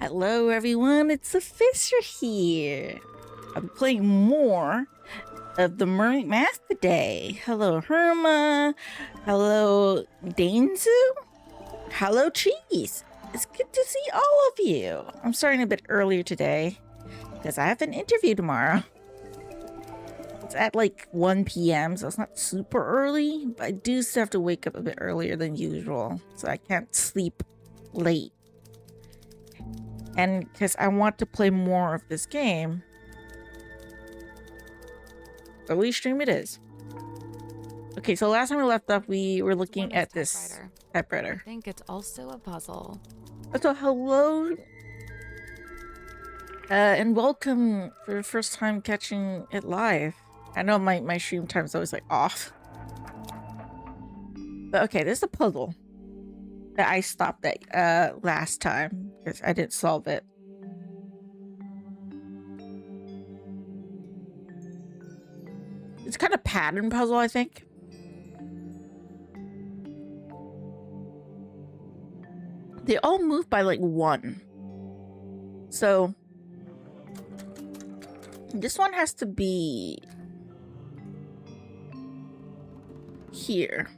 Hello everyone, it's Luphisra here. I'm playing more of the Mermaid Mask today. Hello Herma, hello Dainzu, hello Cheese. It's good to see all of you. I'm starting a bit earlier today because I have an interview tomorrow. It's at like 1 p.m, so it's not super early, but I do still have to wake up a bit earlier than usual, so I can't sleep late. And because I want to play more of this game, early stream it is. Okay, so last time we left off, we were looking at this typewriter. I think it's also a puzzle. So hello, and welcome for the first time catching it live. I know my stream time is always like off. But okay, this is a puzzle that I stopped at last time because I didn't solve it. It's kind of pattern puzzle, I think. They all move by like 1. So this one has to be here.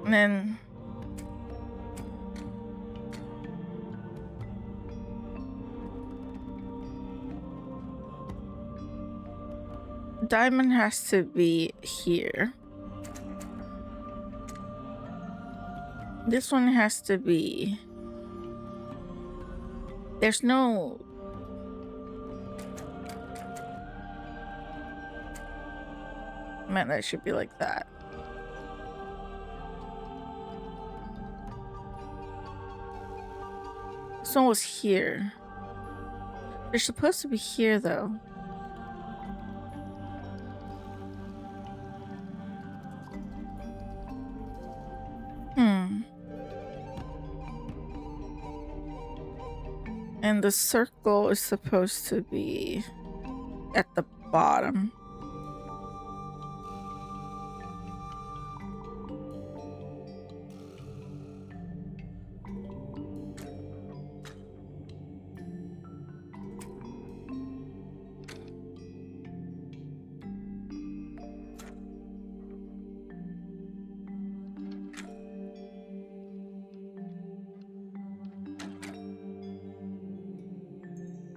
And then diamond has to be here. This one has to be... There's no... Man, that should be like that. This one was here. They're supposed to be here, though. And the circle is supposed to be at the bottom.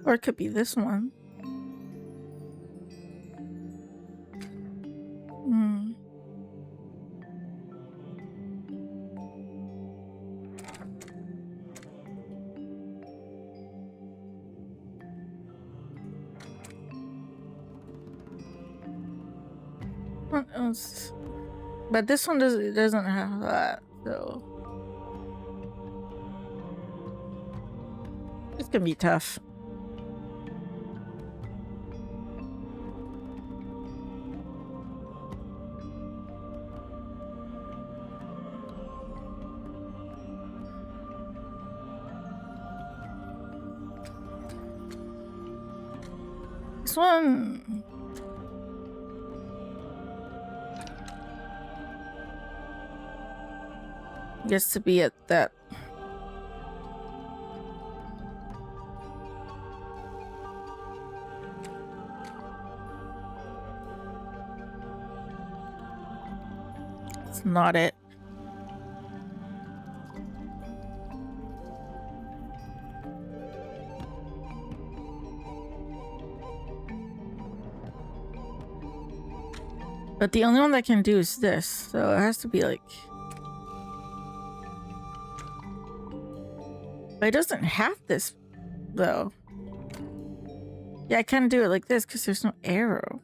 Or it could be this one. What else? But this one doesn't have that, so it's gonna be tough. This one... gets to be at that. It's not it. But the only one that can do is this, so it has to be like... But it doesn't have this, though. Yeah, I can't do it like this because there's no arrow.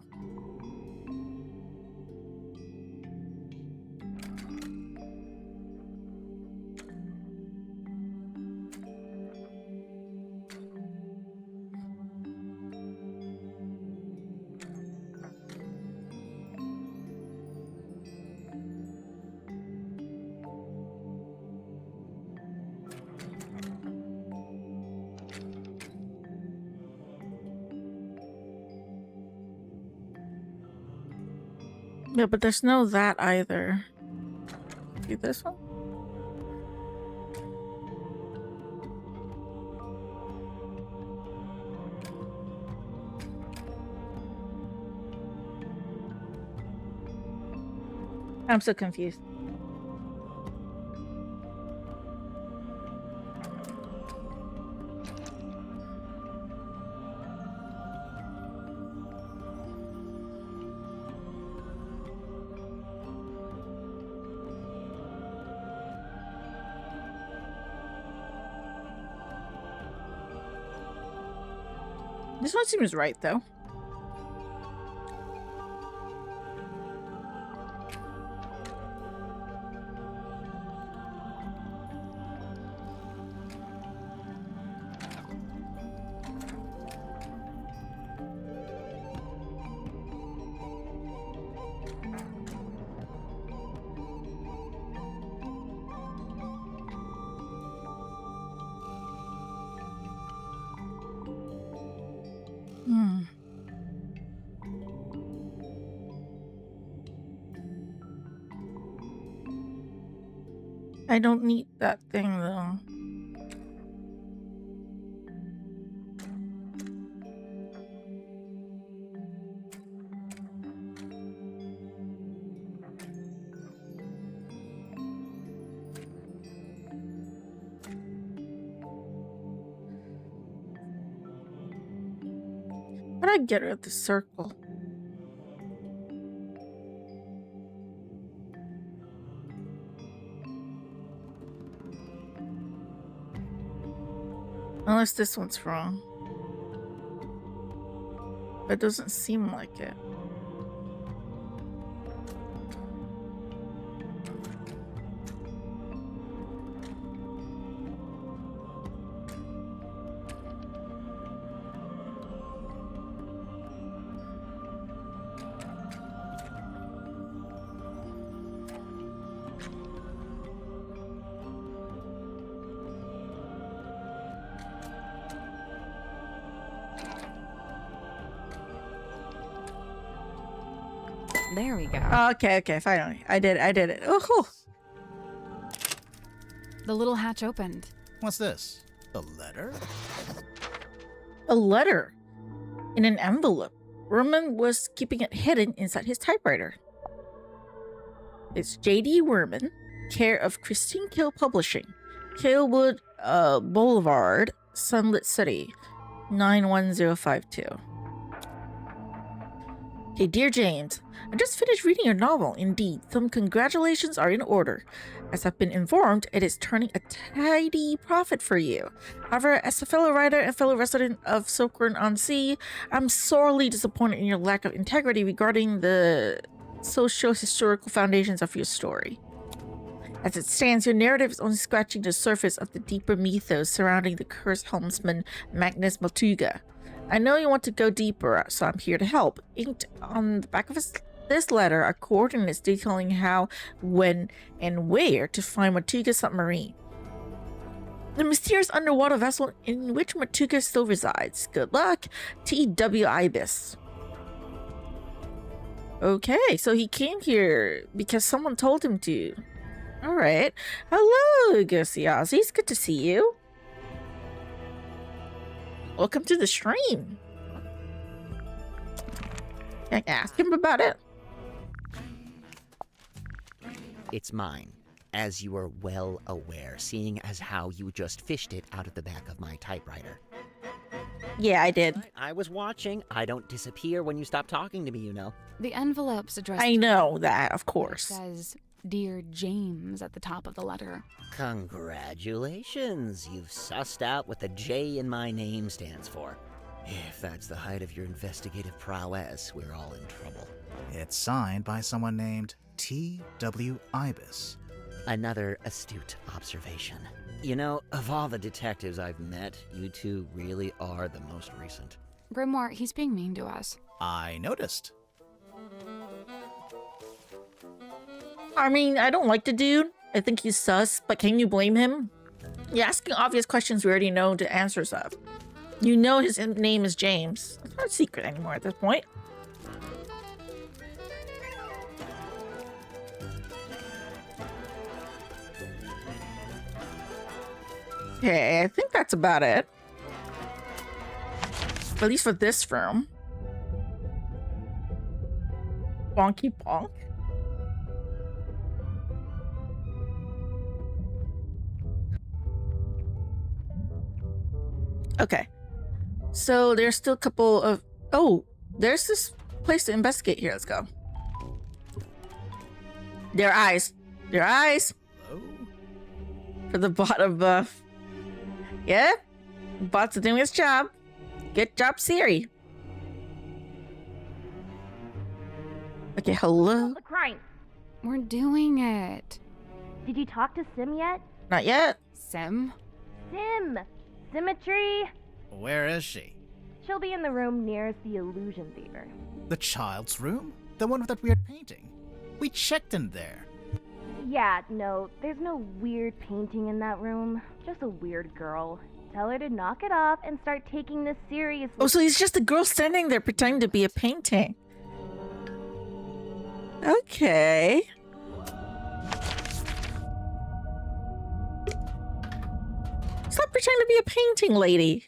Yeah, but there's no that either. See this one? I'm so confused. This one seems right, though. I don't need that thing, though. How do I get rid of the circle? Unless this one's wrong. It doesn't seem like it. There we go. Okay, finally. I did it. Oh, The little hatch opened. What's this? A letter? a letter in an envelope. Werman was keeping it hidden inside his typewriter. It's J.D. Werman, care of Christine Kill Publishing, Kalewood Boulevard, Sunlit City, 91052. Okay, dear James, I just finished reading your novel. Indeed, some congratulations are in order. As I've been informed, it is turning a tidy profit for you. However, as a fellow writer and fellow resident of Silkwirm on Sea, I'm sorely disappointed in your lack of integrity regarding the socio-historical foundations of your story. As it stands, your narrative is only scratching the surface of the deeper mythos surrounding the cursed helmsman Magnus Mortuga. I know you want to go deeper, so I'm here to help. Inked on the back of this letter are coordinates detailing how, when, and where to find Mortuga's submarine. The mysterious underwater vessel in which Mortuga still resides. Good luck, T.W. Ibis. Okay, so he came here because someone told him to. Alright. Hello, Ghosty Aussies. Good to see you. Welcome to the stream. Can I ask him about it? It's mine, as you are well aware, seeing as how you just fished it out of the back of my typewriter. Yeah, I did. I was watching. I don't disappear when you stop talking to me, you know. The envelope's addressed. I know that, of It course. says, "Dear James" at the top of the letter. Congratulations, you've sussed out what the J in my name stands for. If that's the height of your investigative prowess, we're all in trouble. It's signed by someone named T.W. Ibis. Another astute observation. You know, of all the detectives I've met, you two really are the most recent. Grimoire, he's being mean to us. I noticed. I mean, I don't like the dude. I think he's sus, but can you blame him? You're asking obvious questions we already know the answers of. You know his name is James. It's not a secret anymore at this point. Okay, I think that's about it. At least for this room. Bonky bonk. Okay. So there's still a couple of... Oh, there's this place to investigate here. Let's go. Their eyes. Their eyes. Hello? For the bottom buff. Yeah? Bot's doing his job. Good job, Siri. Okay, hello? The crime. We're doing it. Did you talk to Sim yet? Not yet. Sim? Sim! Symmetry! Where is she? She'll be in the room nearest the illusion theater. The child's room? The one with that weird painting? We checked in there. Yeah, no, there's no weird painting in that room. Just a weird girl. Tell her to knock it off and start taking this seriously. Oh, so he's just a girl standing there pretending to be a painting. Okay. Stop pretending to be a painting, lady.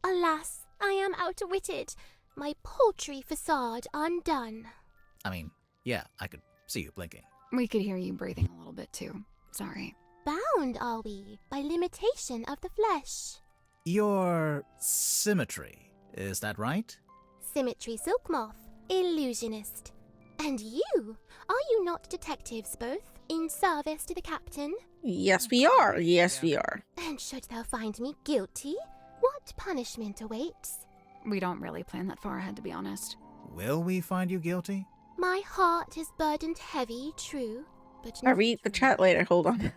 Alas, I am outwitted. My paltry facade undone. I mean, yeah, I could see you blinking. We could hear you breathing a little bit too. Sorry. Bound are we by limitation of the flesh. Your symmetry, is that right? Symmetry Silkmoth, illusionist. And you? Are you not detectives both, in service to the captain? Yes, we are. Yes, we are. And should thou find me guilty, what punishment awaits? We don't really plan that far ahead, to be honest. Will we find you guilty? My heart is burdened heavy, true, but I'll read the chat later. Hold on.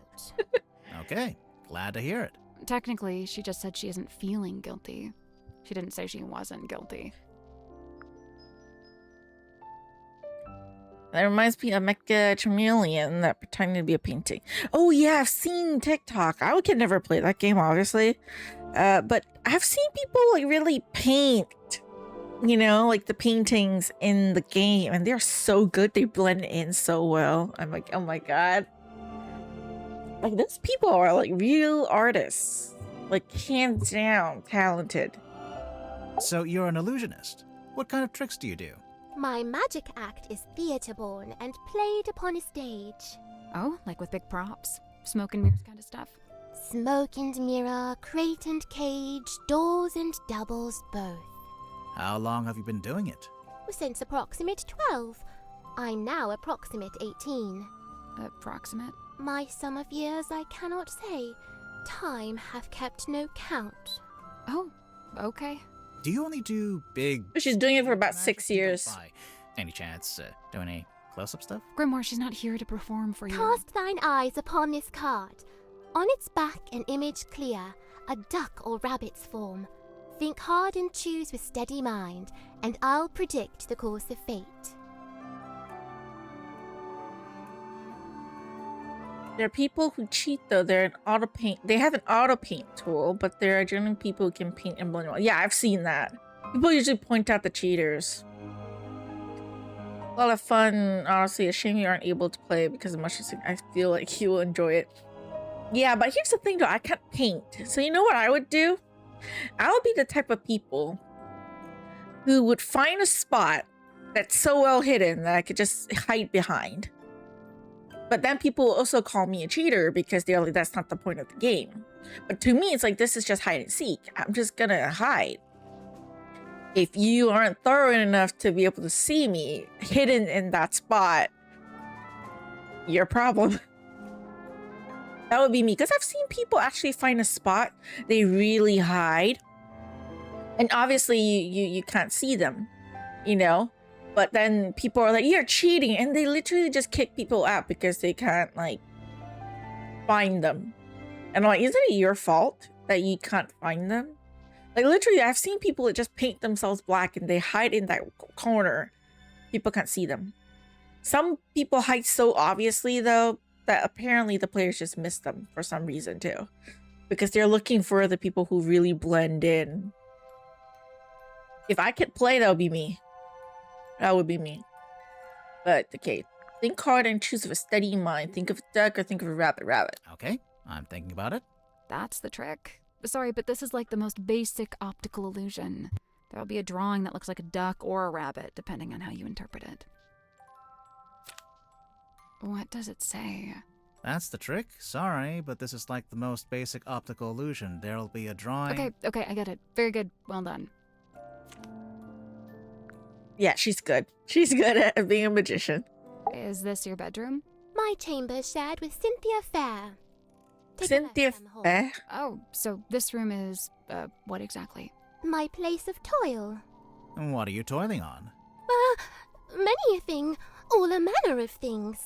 Okay, glad to hear it. Technically, she just said she isn't feeling guilty. She didn't say she wasn't guilty. That reminds me of Mecha Chameleon that pretended to be a painting. Oh yeah, I've seen TikTok. I could never play that game, obviously. But I've seen people like really paint, you know, like the paintings in the game, and they're so good. They blend in so well. I'm like, oh my god. Like those people are like real artists. Like hands down talented. So you're an illusionist. What kind of tricks do you do? My magic act is theatre-born and played upon a stage. Oh, like with big props? Smoke and mirrors kind of stuff? Smoke and mirror, crate and cage, doors and doubles both. How long have you been doing it? Since approximate 12. I'm now approximate 18. Approximate? My sum of years I cannot say. Time hath kept no count. Oh, okay. Do you only do big... She's doing it for about magic 6 you don't years. buy? Any chance doing any close-up stuff? Grimoire, she's not here to perform for you. Cast thine eyes upon this card. On its back an image clear, a duck or rabbit's form. Think hard and choose with steady mind, and I'll predict the course of fate. There are people who cheat though. They're an auto paint. They have an auto paint tool, but there are generally people who can paint and blend well. Yeah, I've seen that. People usually point out the cheaters. A lot of fun. Honestly, a shame you aren't able to play because as much as I feel like you will enjoy it. Yeah, but here's the thing though. I can't paint. So you know what I would do? I would be the type of people who would find a spot that's so well hidden that I could just hide behind. But then people will also call me a cheater because they're like, that's not the point of the game. But to me, it's like, this is just hide and seek. I'm just gonna hide. If you aren't thorough enough to be able to see me hidden in that spot, your problem. That would be me. Because I've seen people actually find a spot they really hide. And obviously you can't see them, you know? But then people are like, you're cheating. And they literally just kick people out because they can't, like, find them. And I'm like, isn't it your fault that you can't find them? Like, literally, I've seen people that just paint themselves black and they hide in that corner. People can't see them. Some people hide so obviously, though, that apparently the players just miss them for some reason, too. Because they're looking for the people who really blend in. If I could play, that would be me. That would be me. But, okay. Think hard and choose with a steady mind. Think of a duck or think of a rabbit. Rabbit. Okay, I'm thinking about it. That's the trick? Sorry, but this is like the most basic optical illusion. There'll be a drawing that looks like a duck or a rabbit, depending on how you interpret it. What does it say? That's the trick. Sorry, but this is like the most basic optical illusion. There'll be a drawing. Okay, I get it. Very good. Well done. Yeah, she's good. She's good at being a magician. Is this your bedroom? My chamber shared with Cynthia Fair. Take a left Cynthia down the hall. Fair. Oh, so this room is, what exactly? My place of toil. What are you toiling on? Many a thing, all a manner of things.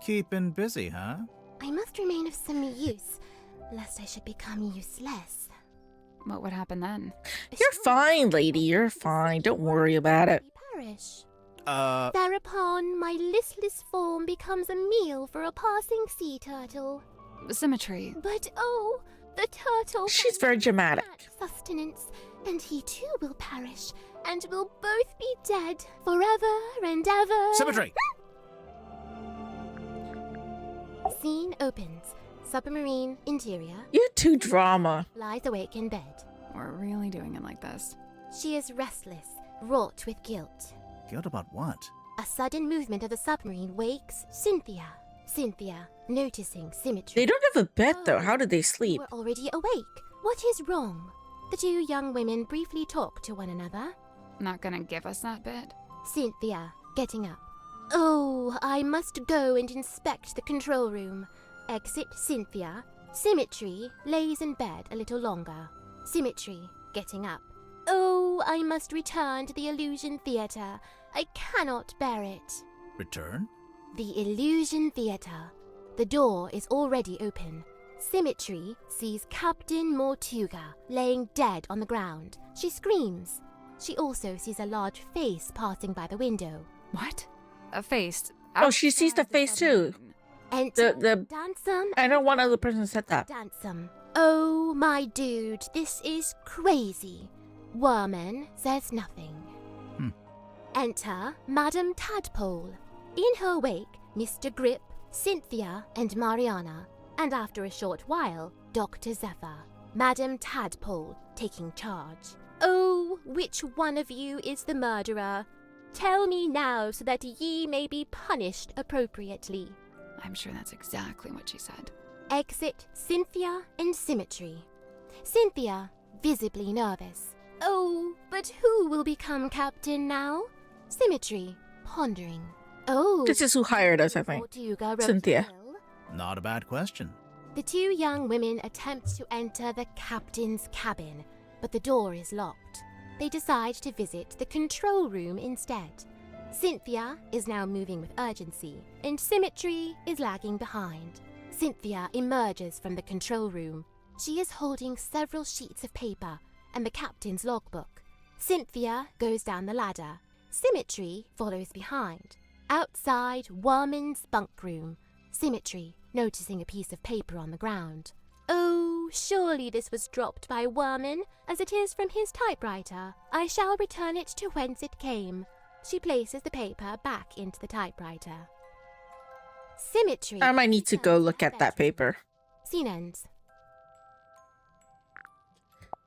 Keeping busy, huh? I must remain of some use, lest I should become useless. What would happen then? You're fine, lady. You're fine. Don't worry about it. Perish. Uh, Thereupon, my listless form becomes a meal for a passing sea turtle. Symmetry. But oh, the turtle. She's very dramatic. lacks sustenance, and he too will perish, and will both be dead forever and ever. Symmetry! Scene opens. Submarine interior. You're too drama. Lies awake in bed. We're really doing it like this. She is restless, wrought with guilt. Guilt about what? A sudden movement of the submarine wakes Cynthia. Cynthia, noticing symmetry. They don't have a bed, though. How did they sleep? We're already awake. What is wrong? The two young women briefly talk to one another. Not gonna give us that bit? Cynthia, getting up. Oh, I must go and inspect the control room. Exit Cynthia. Symmetry lays in bed a little longer. Symmetry, getting up. Oh, I must return to the Illusion Theatre. I cannot bear it. Return? The Illusion Theatre. The door is already open. Symmetry sees Captain Mortuga laying dead on the ground. She screams. She also sees a large face passing by the window. What? A face. Oh, she sees the outside face too. submarine. Enter The- Dansum. I know one other person said that. Dansum. Oh, my dude, this is crazy. Worman says nothing. Enter Madame Tadpole. In her wake, Mr. Grip, Cynthia, and Mariana. And after a short while, Dr. Zephyr. Madame Tadpole taking charge. Oh, which one of you is the murderer? Tell me now so that ye may be punished appropriately. I'm sure that's exactly what she said. Exit Cynthia and Symmetry. Cynthia, visibly nervous. Oh, but who will become captain now? Symmetry, pondering. Oh, This is who hired us, I think. Mortuga wrote Cynthia. the will. Not a bad question. The two young women attempt to enter the captain's cabin, but the door is locked. They decide to visit the control room instead. Cynthia is now moving with urgency, and Symmetry is lagging behind. Cynthia emerges from the control room. She is holding several sheets of paper and the captain's logbook. Cynthia goes down the ladder. Symmetry follows behind. Outside Worman's bunk room, Symmetry noticing a piece of paper on the ground. Oh, surely this was dropped by Worman, as it is from his typewriter. I shall return it to whence it came. She places the paper back into the typewriter. Symmetry. I might need to go look at that paper. Scene ends.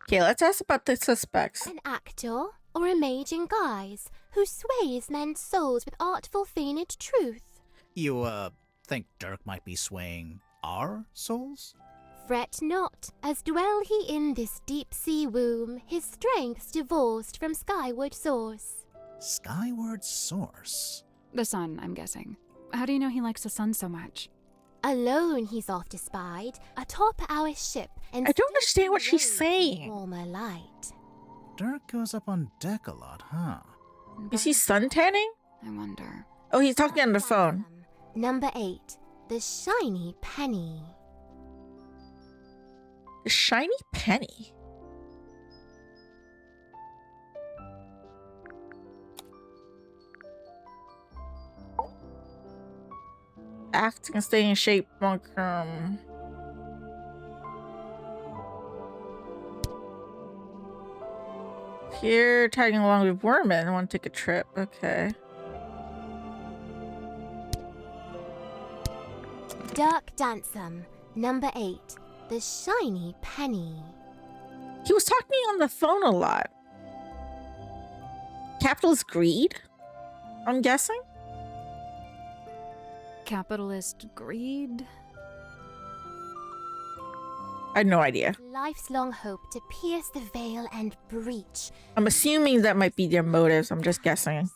Okay, let's ask about the suspects. An actor or a mage in guise who sways men's souls with artful feigned truth. You, think Dirk might be swaying our souls? Fret not, as dwell he in this deep sea womb, his strength's divorced from skyward source. Skyward source? The sun, I'm guessing. How do you know he likes the sun so much? Alone he's oft espied, atop our ship, and I don't steps understand what the she's road saying. in warmer light. Dirk goes up on deck a lot, huh? Is he suntanning? I wonder. Oh, he's talking on the phone. Number 8, the shiny penny. The shiny penny. Acting and staying in shape, bunker. Here, tagging along with Worman. I want to take a trip. Okay. Dirk Dansum, number 8, the shiny penny. He was talking on the phone a lot. Capitalist greed, I'm guessing? Capitalist greed? I had no idea. Life's long hope to pierce the veil and breach. I'm assuming that might be their motives. I'm just guessing.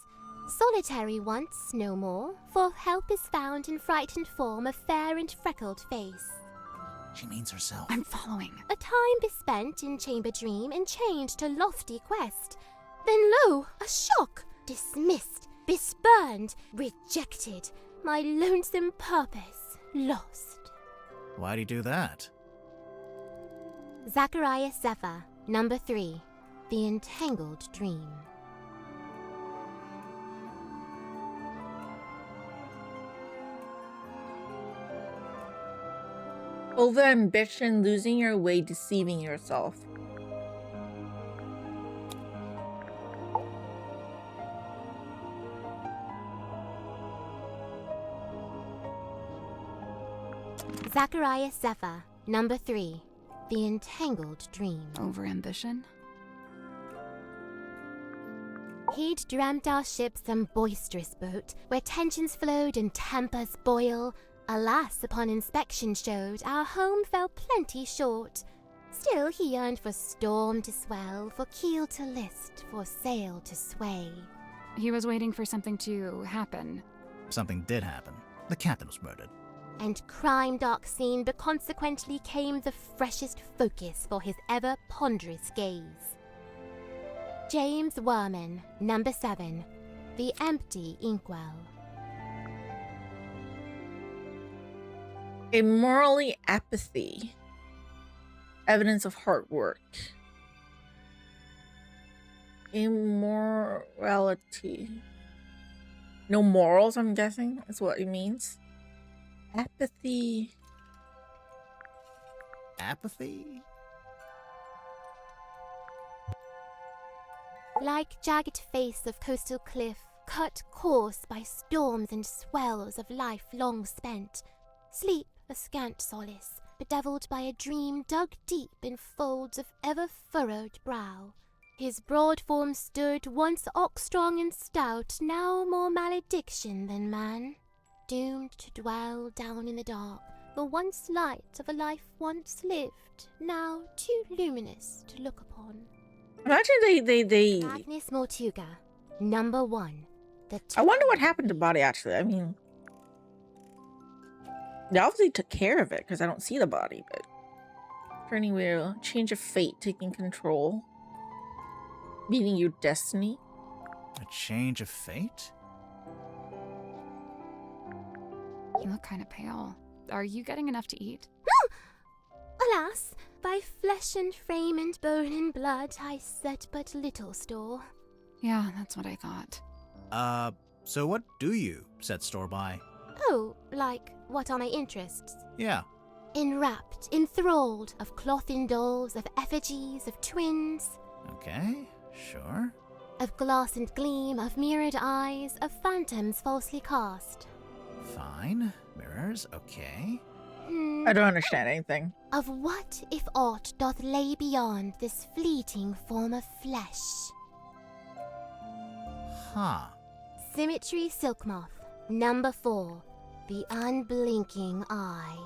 Solitary once, no more, for help is found in frightened form of fair and freckled face. She means herself. I'm following. A time bespent in chamber dream and chained to lofty quest. Then lo, a shock! Dismissed, bespurned, rejected, my lonesome purpose lost. Why'd he do that? Zachariah Zephyr, number 3, The Entangled Dream. Over ambition, losing your way, deceiving yourself. Zachariah Zephyr, number 3, The Entangled Dream. Overambition? He'd dreamt our ship some boisterous boat, where tensions flowed and tempers boil. Alas, upon inspection showed, our home fell plenty short. Still he yearned for storm to swell, for keel to list, for sail to sway. He was waiting for something to happen. Something did happen. The captain was murdered. And crime dark scene, but consequently came the freshest focus for his ever ponderous gaze. James Werman, number 7, The Empty Inkwell. A morally apathy. Evidence of hard work. Immorality. No morals, I'm guessing, is what it means. Apathy. Apathy? Like jagged face of coastal cliff, cut coarse by storms and swells of life long spent. Sleep a scant solace, bedeviled by a dream dug deep in folds of ever-furrowed brow. His broad form stood, once ox-strong and stout, now more malediction than man. Doomed to dwell down in the dark, the once light of a life once lived, now too luminous to look upon. Imagine they Magnus Mortuga, number 1. I wonder what happened to body, actually. I mean, they obviously took care of it, because I don't see the body, but... Turning wheel, change of fate, taking control. Meeting your destiny. A change of fate? You look kind of pale. Are you getting enough to eat? Alas, by flesh and frame and bone and blood I set but little store. Yeah, that's what I thought. So what do you set store by? Oh, like, what are my interests? Yeah. Enwrapped, enthralled, of cloth in dolls, of effigies, of twins. Okay, sure. Of glass and gleam, of mirrored eyes, of phantoms falsely cast. Fine. Mirrors, okay. I don't understand anything. Of what, if aught, doth lay beyond this fleeting form of flesh? Huh. Symmetry Silk Moth, number 4, The Unblinking Eye.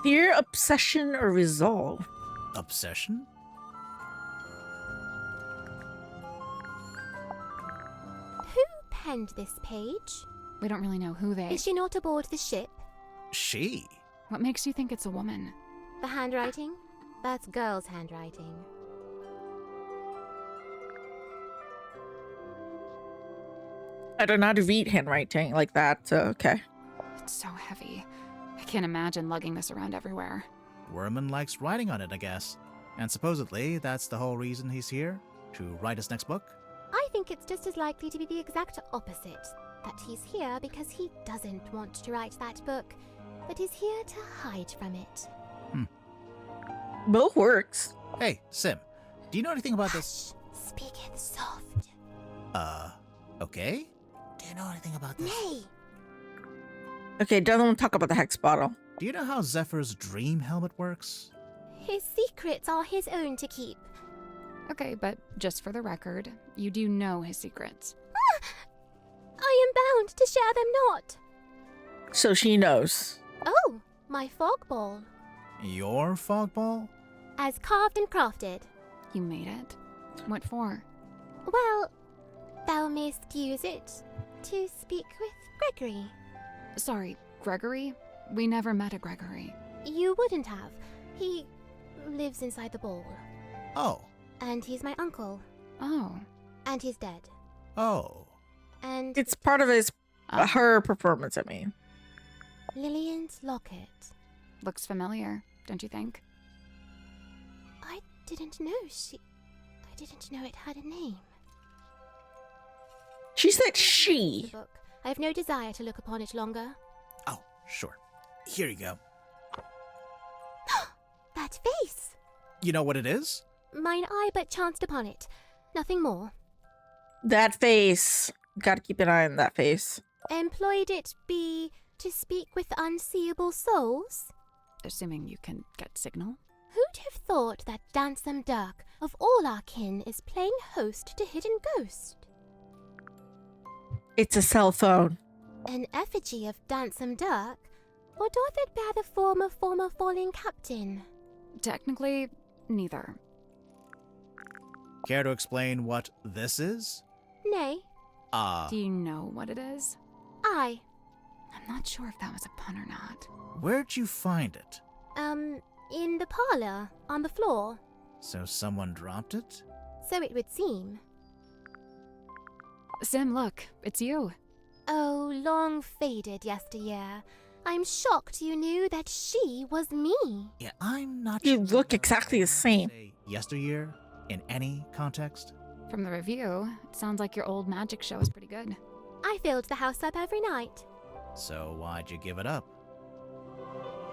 Fear, obsession, or resolve? Obsession? Who penned this page? We don't really know who they... Is she not aboard the ship? She? What makes you think it's a woman? The handwriting? That's girl's handwriting. I don't know how to read handwriting like that, so okay. It's so heavy. I can't imagine lugging this around everywhere. Werman likes writing on it, I guess. And supposedly, that's the whole reason he's here? To write his next book? I think it's just as likely to be the exact opposite. That he's here because he doesn't want to write that book. That he's here to hide from it. Both works. Hey, Sim, do you know anything about this? Hush! Speak it soft. Okay? you know anything about this? Nay, Okay, don't want to talk about the hex bottle. Do you know how Zephyr's dream helmet works? his secrets are his own to keep. Okay, but just for the record, you do know his secrets. I am bound to share them not. So she knows. Oh, my fog ball. Your fog ball? As carved and crafted. You made it. What for? Well, thou mayst use it to speak with Gregory. Sorry, Gregory? We never met a Gregory. You wouldn't have. He lives inside the ball. Oh. And he's my uncle. Oh. And he's dead. Oh. And It's part of her performance, I mean. Lillian's locket. Looks familiar, don't you think? I didn't know it had a name. She said The she. book. I have no desire to look upon it longer. Oh, sure. Here you go. That face! You know what it is? Mine eye but chanced upon it. Nothing more. That face. Gotta keep an eye on that face. Employed it be to speak with unseeable souls? Assuming you can get signal. Who'd have thought that Dansome Dirk, of all our kin, is playing host to Hidden Ghost? It's a cell phone. An effigy of Dansome Dirk? Or doth it bear the form of former falling captain? Technically, neither. Care to explain what this is? Nay, Do you know what it is? I. I'm not sure if that was a pun or not. Where'd you find it? In the parlor, on the floor. So someone dropped it? So it would seem. Sim, look, it's you. Oh, long faded yesteryear. I'm shocked you knew that she was me. Yeah, I'm not You sure. look exactly the same. Say yesteryear, in any context? From the review, it sounds like your old magic show is pretty good. I filled the house up every night. So why'd you give it up?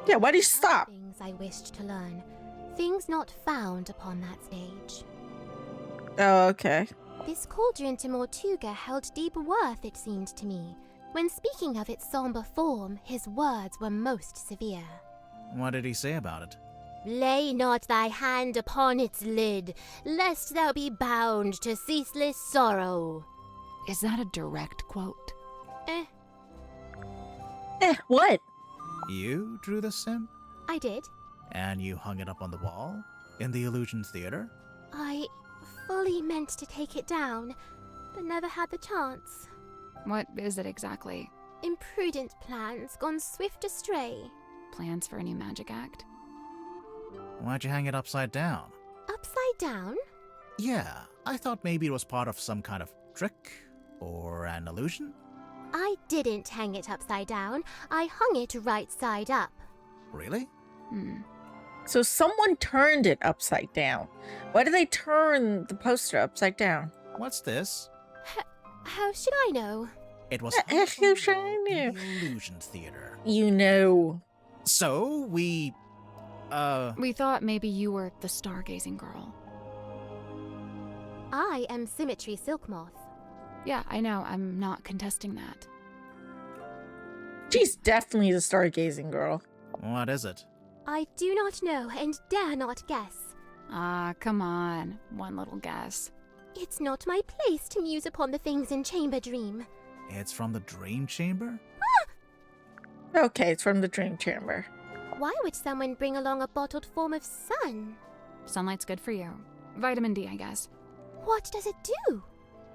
Yeah, why do you Other stop? Things I wished to learn. Things not found upon that stage. Oh, okay. This cauldron to Mortuga held deep worth, it seemed to me. When speaking of its somber form, his words were most severe. What did he say about it? Lay not thy hand upon its lid, lest thou be bound to ceaseless sorrow. Is that a direct quote? What? You drew this sim? I did. And you hung it up on the wall? In the Illusion Theater? I fully meant to take it down, but never had the chance. What is it exactly? Imprudent plans gone swift astray. Plans for a new magic act? Why'd you hang it upside down? Upside down? Yeah, I thought maybe it was part of some kind of trick or an illusion. I didn't hang it upside down. I hung it right side up. Really? So someone turned it upside down. Why did they turn the poster upside down? What's this? How should I know? It was How hung should from I the know? wall in the Illusion Theater. You know. So we We thought maybe you were the stargazing girl. I am Symmetry Silkmoth. Yeah, I know, I'm not contesting that. She's definitely the stargazing girl. What is it? I do not know and dare not guess. Ah, come on. One little guess. It's not my place to muse upon the things in Chamber Dream. It's from the Dream Chamber? Okay, it's from the Dream Chamber. Why would someone bring along a bottled form of sun? Sunlight's good for you. Vitamin D, I guess. What does it do?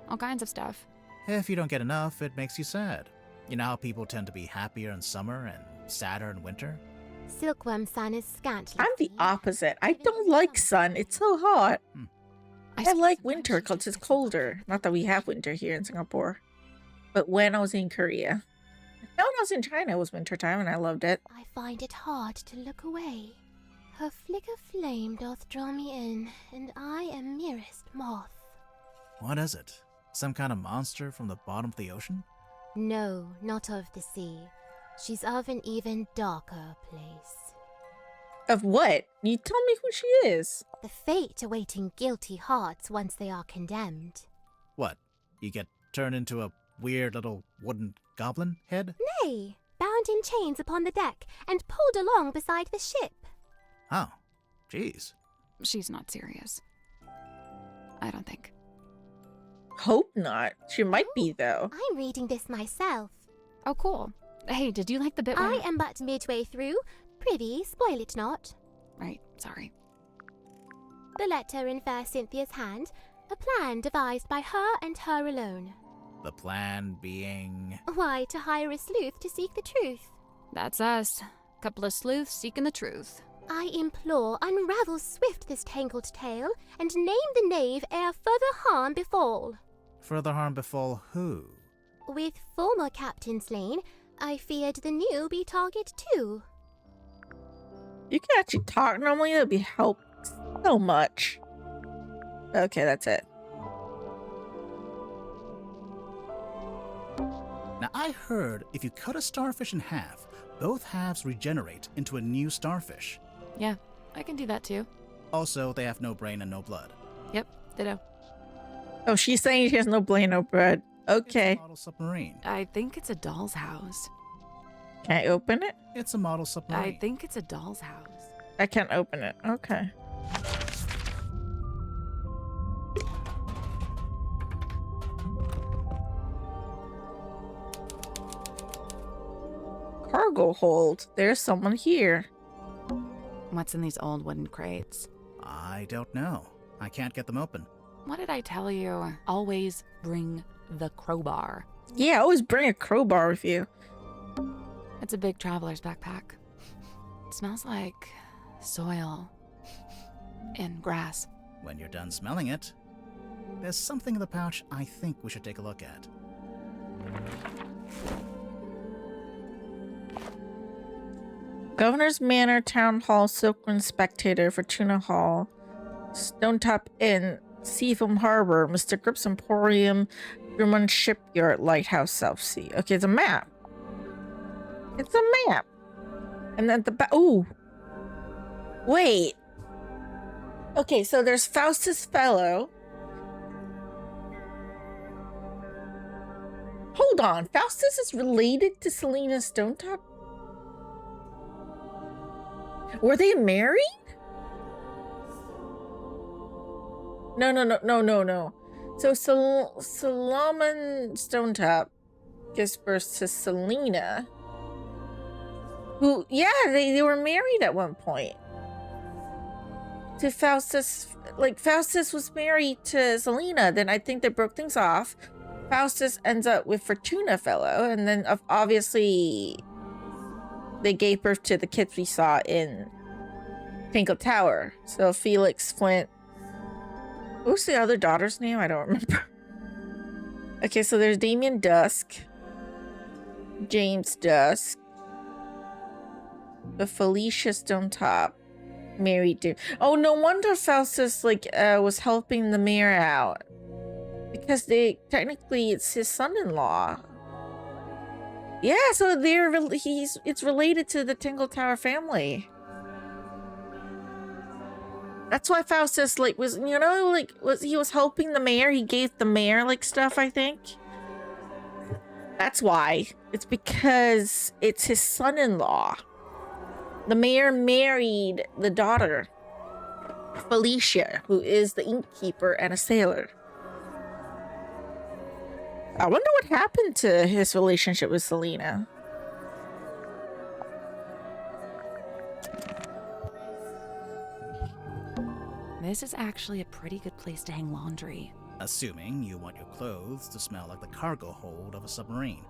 All kinds of stuff. If you don't get enough, it makes you sad. You know how people tend to be happier in summer and sadder in winter? Silkwirm sun is scantly. I'm the seen. opposite. I don't like sun. It's so hot. I suppose like sometimes winter you because just it's miss the colder. Not that we have winter here in Singapore. But when I was in Korea. Now when I was in China, it was wintertime and I loved it. I find it hard to look away. Her flicker flame doth draw me in, and I am merest moth. What is it? Some kind of monster from the bottom of the ocean? No, not of the sea. She's of an even darker place. Of what? You tell me who she is. The fate awaiting guilty hearts once they are condemned. What? You get turned into a weird little wooden goblin head? Nay, bound in chains upon the deck and pulled along beside the ship. Oh, jeez. She's not serious. I don't think. Hope not. She might be, though. I'm reading this myself. Oh, cool. Hey, did you like the bit where... I am but midway through. Prithee, spoil it not. Right, sorry. The letter in fair Cynthia's hand, a plan devised by her and her alone. The plan being... Why, to hire a sleuth to seek the truth. That's us. Couple of sleuths seeking the truth. I implore, unravel swift this tangled tale, and name the knave ere further harm befall. Further harm befall who? With former captain slain, I feared the new be target too. You can actually talk normally. That would be help so much. Okay, that's it. Now, I heard if you cut a starfish in half, both halves regenerate into a new starfish. Yeah, I can do that too. Also, they have no brain and no blood. Yep, ditto. Oh, she's saying she has no brain, no bread. It's Okay. a model submarine. I think it's a doll's house. Can I open it? It's a model submarine. I think it's a doll's house. I can't open it. Okay. Cargo hold. There's someone here. What's in these old wooden crates? I don't know. I can't get them open. What did I tell you? Always bring the crowbar. Yeah, always bring a crowbar with you. It's a big traveler's backpack. It smells like soil and grass. When you're done smelling it, there's something in the pouch I think we should take a look at. Governor's Manor, Town Hall, Silkwirm Spectator, Fortuna Hall, Stonetop Inn, Seafoam Harbor, Mr. Grip's Emporium, Drummond Shipyard, Lighthouse, South Sea. Okay, it's a map. It's a map. And then the back. Ooh. Wait. Okay, so there's Faustus Fellow. Hold on. Faustus is related to Selena Stonetop? Were they married? No. So Solomon Stonetop gives birth to Selena. Who, yeah, they were married at one point. To Faustus, like Faustus was married to Selena. Then I think they broke things off. Faustus ends up with Fortuna Fellow. And then obviously they gave birth to the kids we saw in Tinkle Tower. So Felix, Flint. What was the other daughter's name? I don't remember. Okay, so there's Damien Dusk. James Dusk. The Felicia Stonetop. Married to... Oh, no wonder Faustus, was helping the mayor out. Because technically, it's his son-in-law. Yeah, so it's related to the Tingle Tower family. That's why Faustus he was helping the mayor. He gave the mayor stuff, I think. That's why. It's because it's his son-in-law. The mayor married the daughter, Felicia, who is the innkeeper and a sailor. I wonder what happened to his relationship with Selena. This is actually a pretty good place to hang laundry. Assuming you want your clothes to smell like the cargo hold of a submarine.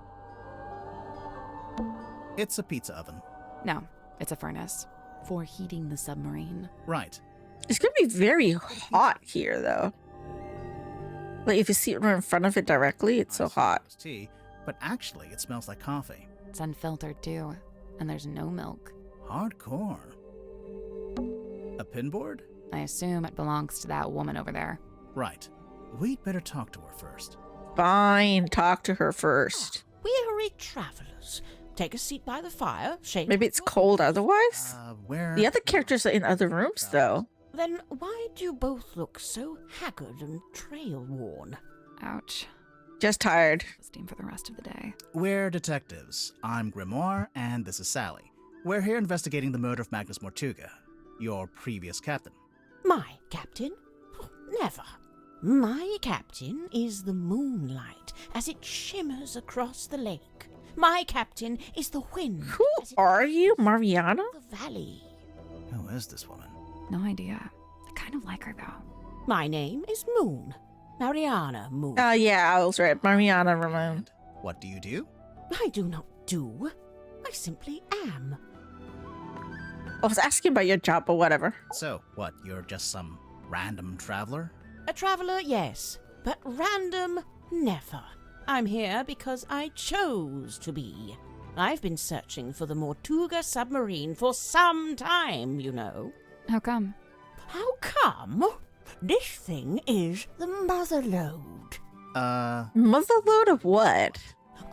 It's a pizza oven. No, it's a furnace for heating the submarine. Right. It's gonna be very hot here, though. Like, if you see it right in front of it directly, it's so hot. It's tea, but actually it smells like coffee. It's unfiltered too, and there's no milk. Hardcore. A pinboard? I assume it belongs to that woman over there. Right. We'd better talk to her first. Fine, talk to her first. Weary travelers. Take a seat by the fire. Shake Maybe it's cold otherwise? Where? The other characters are in other rooms, though. Then why do you both look so haggard and trail-worn? Ouch. Just tired. Steam for the rest of the day. We're detectives. I'm Grimoire, and this is Sally. We're here investigating the murder of Magnus Mortuga, your previous captain. My captain? Oh, never. My captain is the moonlight as it shimmers across the lake. My captain is the wind. Who as it are you, Mariana? the valley. Who is this woman? No idea. I kind of like her though. My name is Moon. Mariana Moon. Yeah, I was right. Mariana Ramon. And what do you do? I do not do. I simply am. I was asking about your job, but whatever. So, what, you're just some random traveler? A traveler, yes, but random, never. I'm here because I chose to be. I've been searching for the Mortuga submarine for some time, you know. How come? How come? This thing is the motherlode. Motherload of what?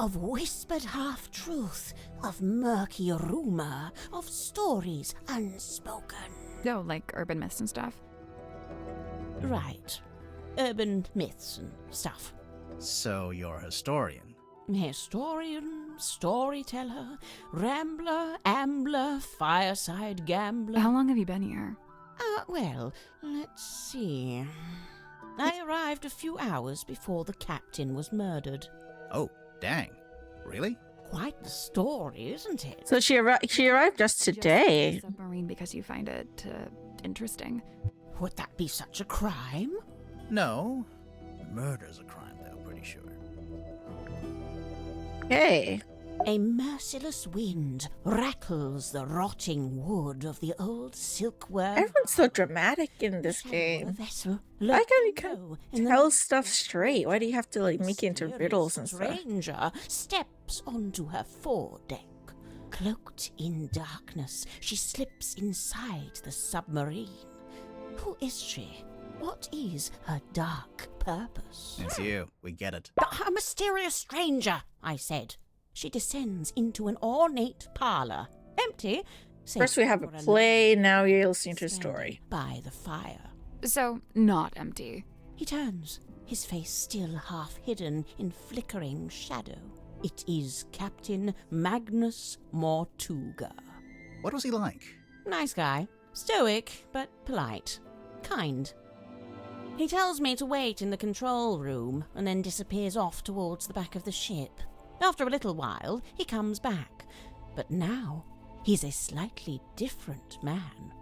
Of whispered half-truth, of murky rumor, of stories unspoken. Oh, like urban myths and stuff. Right. Urban myths and stuff. So you're a historian. Historian, storyteller, rambler, ambler, fireside gambler. How long have you been here? Well, let's see. I arrived a few hours before the captain was murdered. Oh, dang. Really? Quite the story, isn't it? So she arrived just today. Just submarine because you find it interesting. Would that be such a crime? No. Murder's a crime, though, pretty sure. Hey. A merciless wind rattles the rotting wood of the old Silkwirm. Everyone's so dramatic in this The game. vessel I can't low in the tell stuff straight. Why do you have to like make it into mysterious riddles and stuff? stranger steps onto her foredeck. Cloaked in darkness, she slips inside the submarine. Who is she? What is her dark purpose? It's you. We get it. A mysterious stranger, I said. She descends into an ornate parlor. Empty. First we have a save for play, now you're listening to a standing story. by the fire. So, not empty. He turns, his face still half hidden in flickering shadow. It is Captain Magnus Mortuga. What was he like? Nice guy. Stoic, but polite. Kind. He tells me to wait in the control room and then disappears off towards the back of the ship. After a little while, he comes back. But now, he's a slightly different man.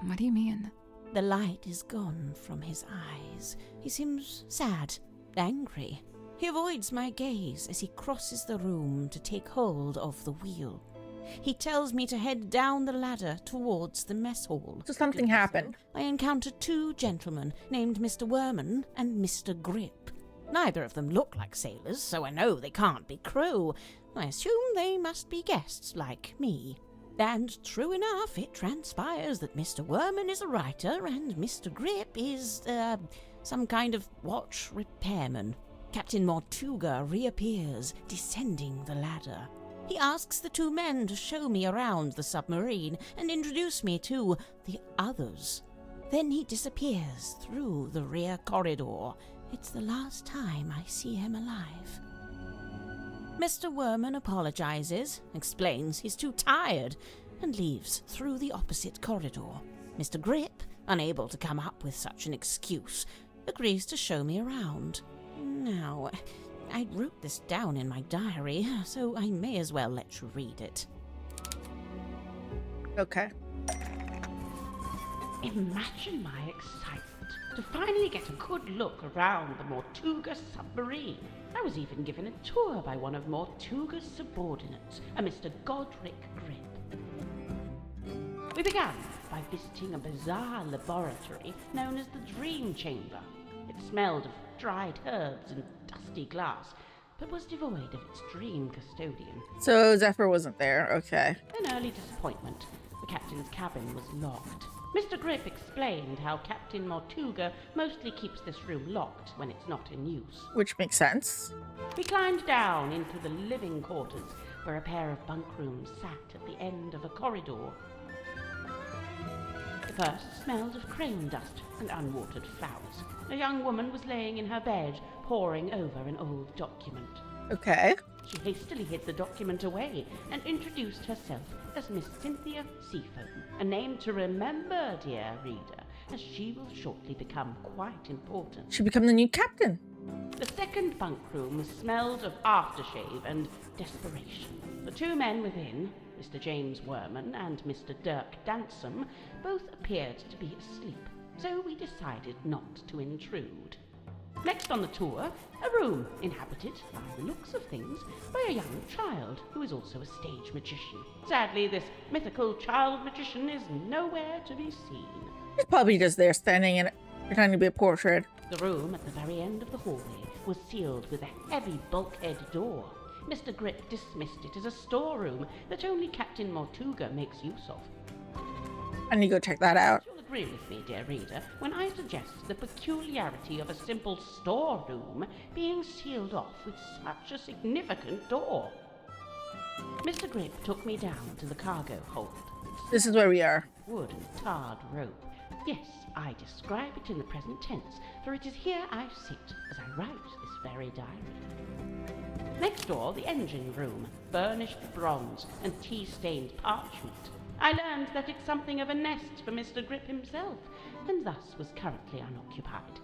What do you mean? The light is gone from his eyes. He seems sad, angry. He avoids my gaze as he crosses the room to take hold of the wheel. He tells me to head down the ladder towards the mess hall. So something happened. I encounter two gentlemen named Mr. Worman and Mr. Grip. Neither of them look like sailors, so I know they can't be crew. I assume they must be guests like me. And true enough, it transpires that Mr. Worman is a writer and Mr. Grip is, some kind of watch repairman. Captain Mortuga reappears, descending the ladder. He asks the two men to show me around the submarine and introduce me to the others. Then he disappears through the rear corridor. It's the last time I see him alive. Mr. Worman apologizes, explains he's too tired, and leaves through the opposite corridor. Mr. Grip, unable to come up with such an excuse, agrees to show me around. Now, I wrote this down in my diary, so I may as well let you read it. Okay. Imagine my excitement to finally get a good look around the Mortuga submarine. I was even given a tour by one of Mortuga's subordinates, a Mr. Godric Grip. We began by visiting a bizarre laboratory known as the Dream Chamber. It smelled of dried herbs and dusty glass, but was devoid of its dream custodian. So Zephyr wasn't there. Okay. An early disappointment. The captain's cabin was locked. Mr. Grip explained how Captain Mortuga mostly keeps this room locked when it's not in use. Which makes sense. We climbed down into the living quarters, where a pair of bunk rooms sat at the end of a corridor. The first smelled of crane dust and unwatered flowers. A young woman was laying in her bed, poring over an old document. Okay. She hastily hid the document away and introduced herself as Miss Cynthia Seafoam, a name to remember, dear reader, as she will shortly become quite important. She become the new captain. The second bunk room smelled of aftershave and desperation. The two men within, Mr. James Werman and Mr. Dirk Dansom, both appeared to be asleep, so we decided not to intrude. Next on the tour, a room inhabited, by the looks of things, by a young child who is also a stage magician. Sadly, this mythical child magician is nowhere to be seen. He's probably just there standing and pretending to be a portrait. The room at the very end of the hallway was sealed with a heavy bulkhead door. Mr. Grip dismissed it as a storeroom that only Captain Mortuga makes use of. I need to go check that out. You'll agree with me, dear reader, when I suggest the peculiarity of a simple storeroom being sealed off with such a significant door. Mr. Grip took me down to the cargo hold. This is where we are. Wood and tarred rope. Yes, I describe it in the present tense, for it is here I sit as I write this very diary. Next door, the engine room, burnished bronze and tea-stained parchment. I learned that it's something of a nest for Mr. Grip himself, and thus was currently unoccupied.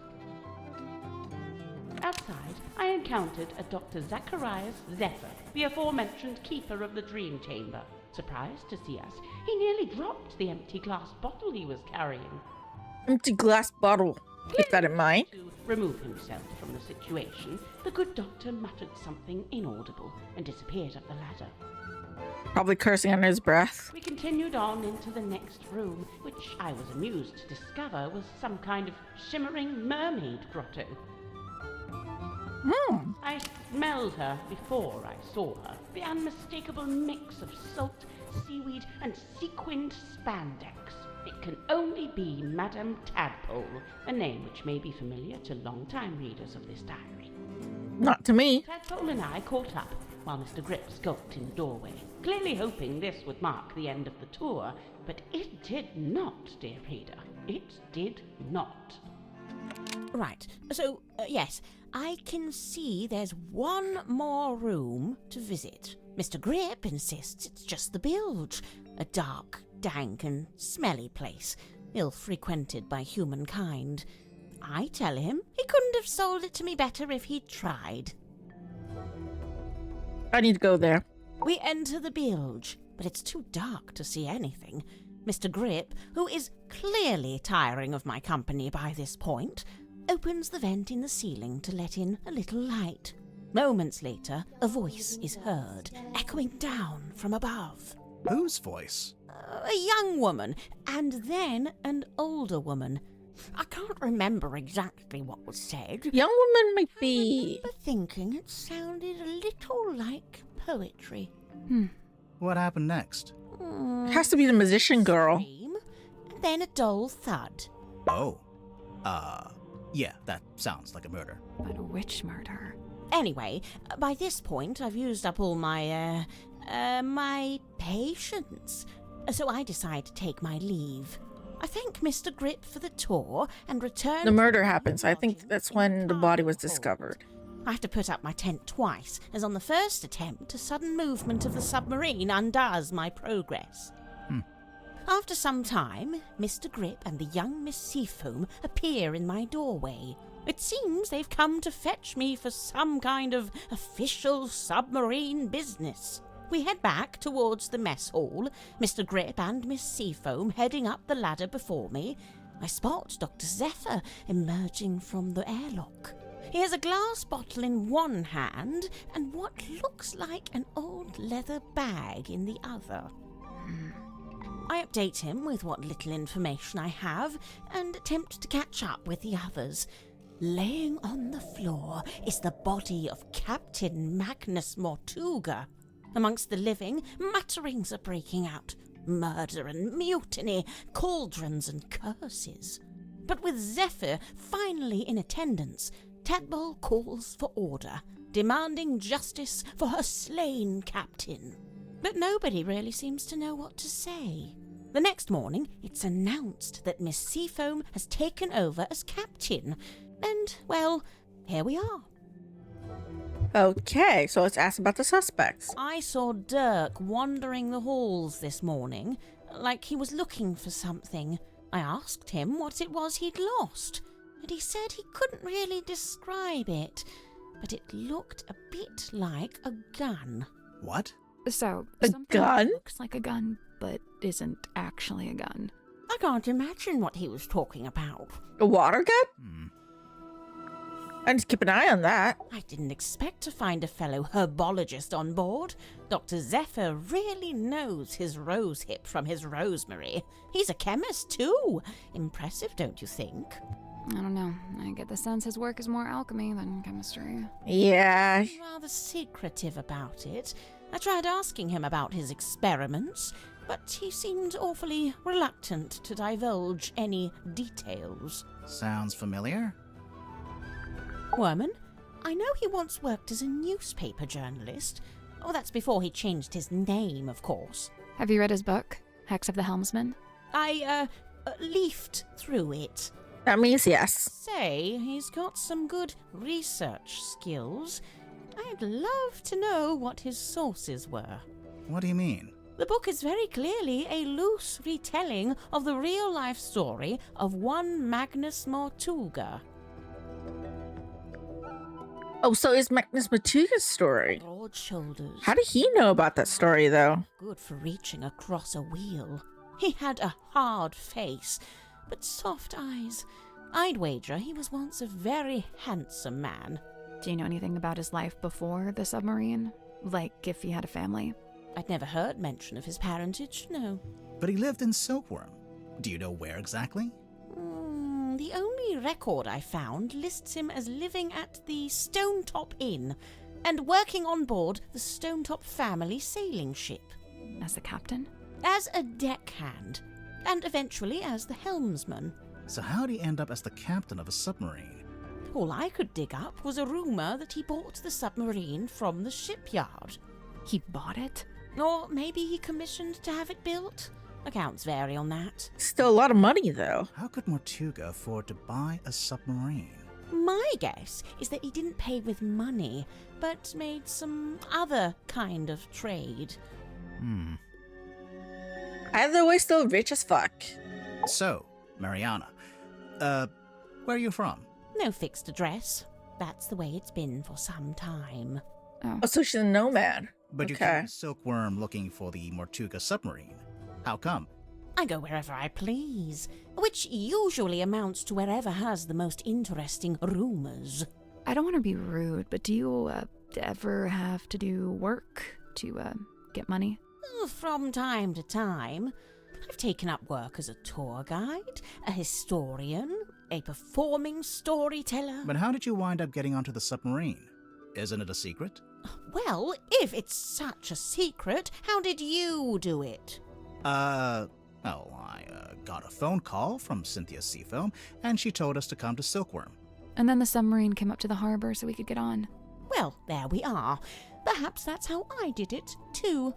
Outside, I encountered a Dr. Zacharias Zephyr, the aforementioned keeper of the dream chamber. Surprised to see us, he nearly dropped the empty glass bottle he was carrying. Empty glass bottle. Keep that in mind. To remove himself from the situation, the good doctor muttered something inaudible and disappeared up the ladder. Probably cursing under his breath. We continued on into the next room, which I was amused to discover was some kind of shimmering mermaid grotto. I smelled her before I saw her. The unmistakable mix of salt, seaweed, and sequined spandex. It can only be Madame Tadpole, a name which may be familiar to long-time readers of this diary. Not to me. Tadpole and I caught up, while Mr. Grip skulked in the doorway, clearly hoping this would mark the end of the tour, but it did not, dear reader. It did not. Right, so, yes, I can see there's one more room to visit. Mr. Grip insists it's just the bilge, a dark, dank and smelly place, ill-frequented by humankind. I tell him he couldn't have sold it to me better if he'd tried. I need to go there. We enter the bilge, but it's too dark to see anything. Mr. Grip, who is clearly tiring of my company by this point, opens the vent in the ceiling to let in a little light. Moments later, a voice is heard, echoing down from above. Whose voice? A young woman, and then an older woman. I can't remember exactly what was said. Young woman might be... But thinking it sounded a little like poetry. What happened next? It has to be the musician girl. Scream, and then a dull thud. Oh. Yeah, that sounds like a murder. But which murder? Anyway, by this point, I've used up all my patience. So I decide to take my leave. I thank Mr. Grip for the tour and return... The murder happens. I think that's when the body was discovered. I have to put up my tent twice, as on the first attempt, a sudden movement of the submarine undoes my progress. After some time, Mr. Grip and the young Miss Seafoam appear in my doorway. It seems they've come to fetch me for some kind of official submarine business. We head back towards the mess hall, Mr. Grip and Miss Seafoam heading up the ladder before me. I spot Dr. Zephyr emerging from the airlock. He has a glass bottle in one hand and what looks like an old leather bag in the other. I update him with what little information I have and attempt to catch up with the others. Laying on the floor is the body of Captain Magnus Mortuga. Amongst the living, mutterings are breaking out. Murder and mutiny, cauldrons and curses. But with Zephyr finally in attendance, Tadpole calls for order, demanding justice for her slain captain. But nobody really seems to know what to say. The next morning, it's announced that Miss Seafoam has taken over as captain. And, well, here we are. Okay, so let's ask about the suspects. I saw Dirk wandering the halls this morning, like he was looking for something. I asked him what it was he'd lost, and he said he couldn't really describe it, but it looked a bit like a gun. What? So, A something gun? that looks like a gun, but isn't actually a gun. I can't imagine what he was talking about. A water gun? Hmm. I just keep an eye on that. I didn't expect to find a fellow herbologist on board. Dr. Zephyr really knows his rosehip from his rosemary. He's a chemist, too. Impressive, don't you think? I don't know. I get the sense his work is more alchemy than chemistry. Yeah. He's rather secretive about it. I tried asking him about his experiments, but he seemed awfully reluctant to divulge any details. Sounds familiar? Worman, I know he once worked as a newspaper journalist. Oh, that's before he changed his name, of course. Have you read his book, Hex of the Helmsman? I, leafed through it. That means yes. Say, he's got some good research skills. I'd love to know what his sources were. What do you mean? The book is very clearly a loose retelling of the real-life story of one Magnus Mortuga. Oh, so it's Magnus Mortuga's story. Broad shoulders. How did he know about that story, though? Good for reaching across a wheel. He had a hard face, but soft eyes. I'd wager he was once a very handsome man. Do you know anything about his life before the submarine? Like if he had a family? I'd never heard mention of his parentage, no. But he lived in Silkwirm. Do you know where exactly? The only record I found lists him as living at the Stonetop Inn and working on board the Stonetop family sailing ship. As the captain? As a deckhand, and eventually as the helmsman. So how'd he end up as the captain of a submarine? All I could dig up was a rumour that he bought the submarine from the shipyard. He bought it? Or maybe he commissioned to have it built? Accounts vary on that. Still a lot of money, though. How could Mortuga afford to buy a submarine? My guess is that he didn't pay with money, but made some other kind of trade. Either way, still rich as fuck. So, Mariana, where are you from? No fixed address. That's the way it's been for some time. Oh. Oh, so she's a nomad. But you Okay. came to Silkwirm looking for the Mortuga submarine. How come? I go wherever I please, which usually amounts to wherever has the most interesting rumours. I don't want to be rude, but do you ever have to do work to get money? From time to time. I've taken up work as a tour guide, a historian, a performing storyteller. But how did you wind up getting onto the submarine? Isn't it a secret? Well, if it's such a secret, how did you do it? I got a phone call from Cynthia Seafoam, and she told us to come to Silkwirm. And then the submarine came up to the harbor so we could get on. Well, there we are. Perhaps that's how I did it, too.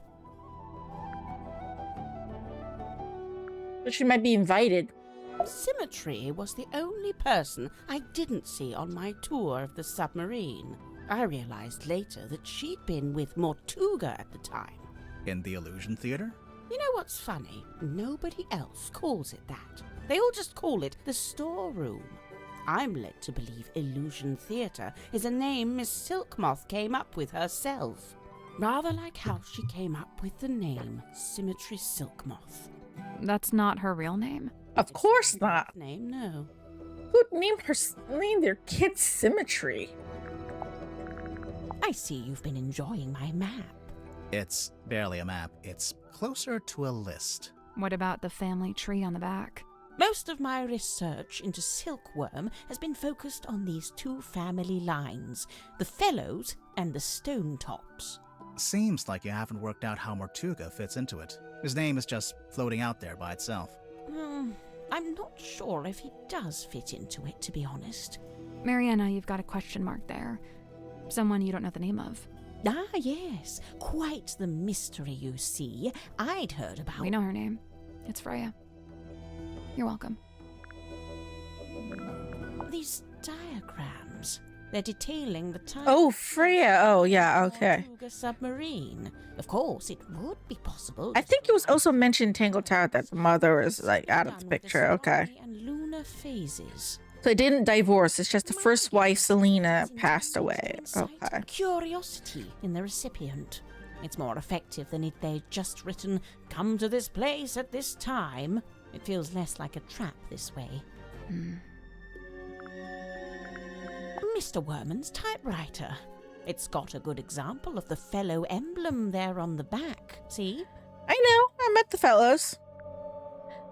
But she might be invited. Symmetry was the only person I didn't see on my tour of the submarine. I realized later that she'd been with Mortuga at the time. In the Illusion Theater? You know what's funny? Nobody else calls it that. They all just call it the storeroom. I'm led to believe Illusion Theatre is a name Miss Silkmoth came up with herself. Rather like how she came up with the name Symmetry Silkmoth. That's not her real name? Of course not. Name, no. Who'd name their kid Symmetry? I see you've been enjoying my map. It's barely a map. It's closer to a list. What about the family tree on the back? Most of my research into Silkwirm has been focused on these two family lines, the Fellows and the Stonetops. Seems like you haven't worked out how Mortuga fits into it. His name is just floating out there by itself. I'm not sure if he does fit into it, to be honest. Mariana, you've got a question mark there. Someone you don't know the name of. Ah, yes. Quite the mystery, you see. I'd heard about... We know her name. It's Freya. You're welcome. These diagrams. They're detailing the time. Oh, Freya. Oh, yeah, okay. Mortuga submarine. Of course, it would be possible. I think it was also mentioned Tangle Tower that the mother was like out of the picture. Okay. And lunar phases. So they didn't divorce. It's just the first wife, Selena, passed away. Okay. Curiosity in the recipient. It's more effective than if they'd just written, "Come to this place at this time." It feels less like a trap this way. Mr. Werman's typewriter. It's got a good example of the fellow emblem there on the back. See? I know. I met the fellows.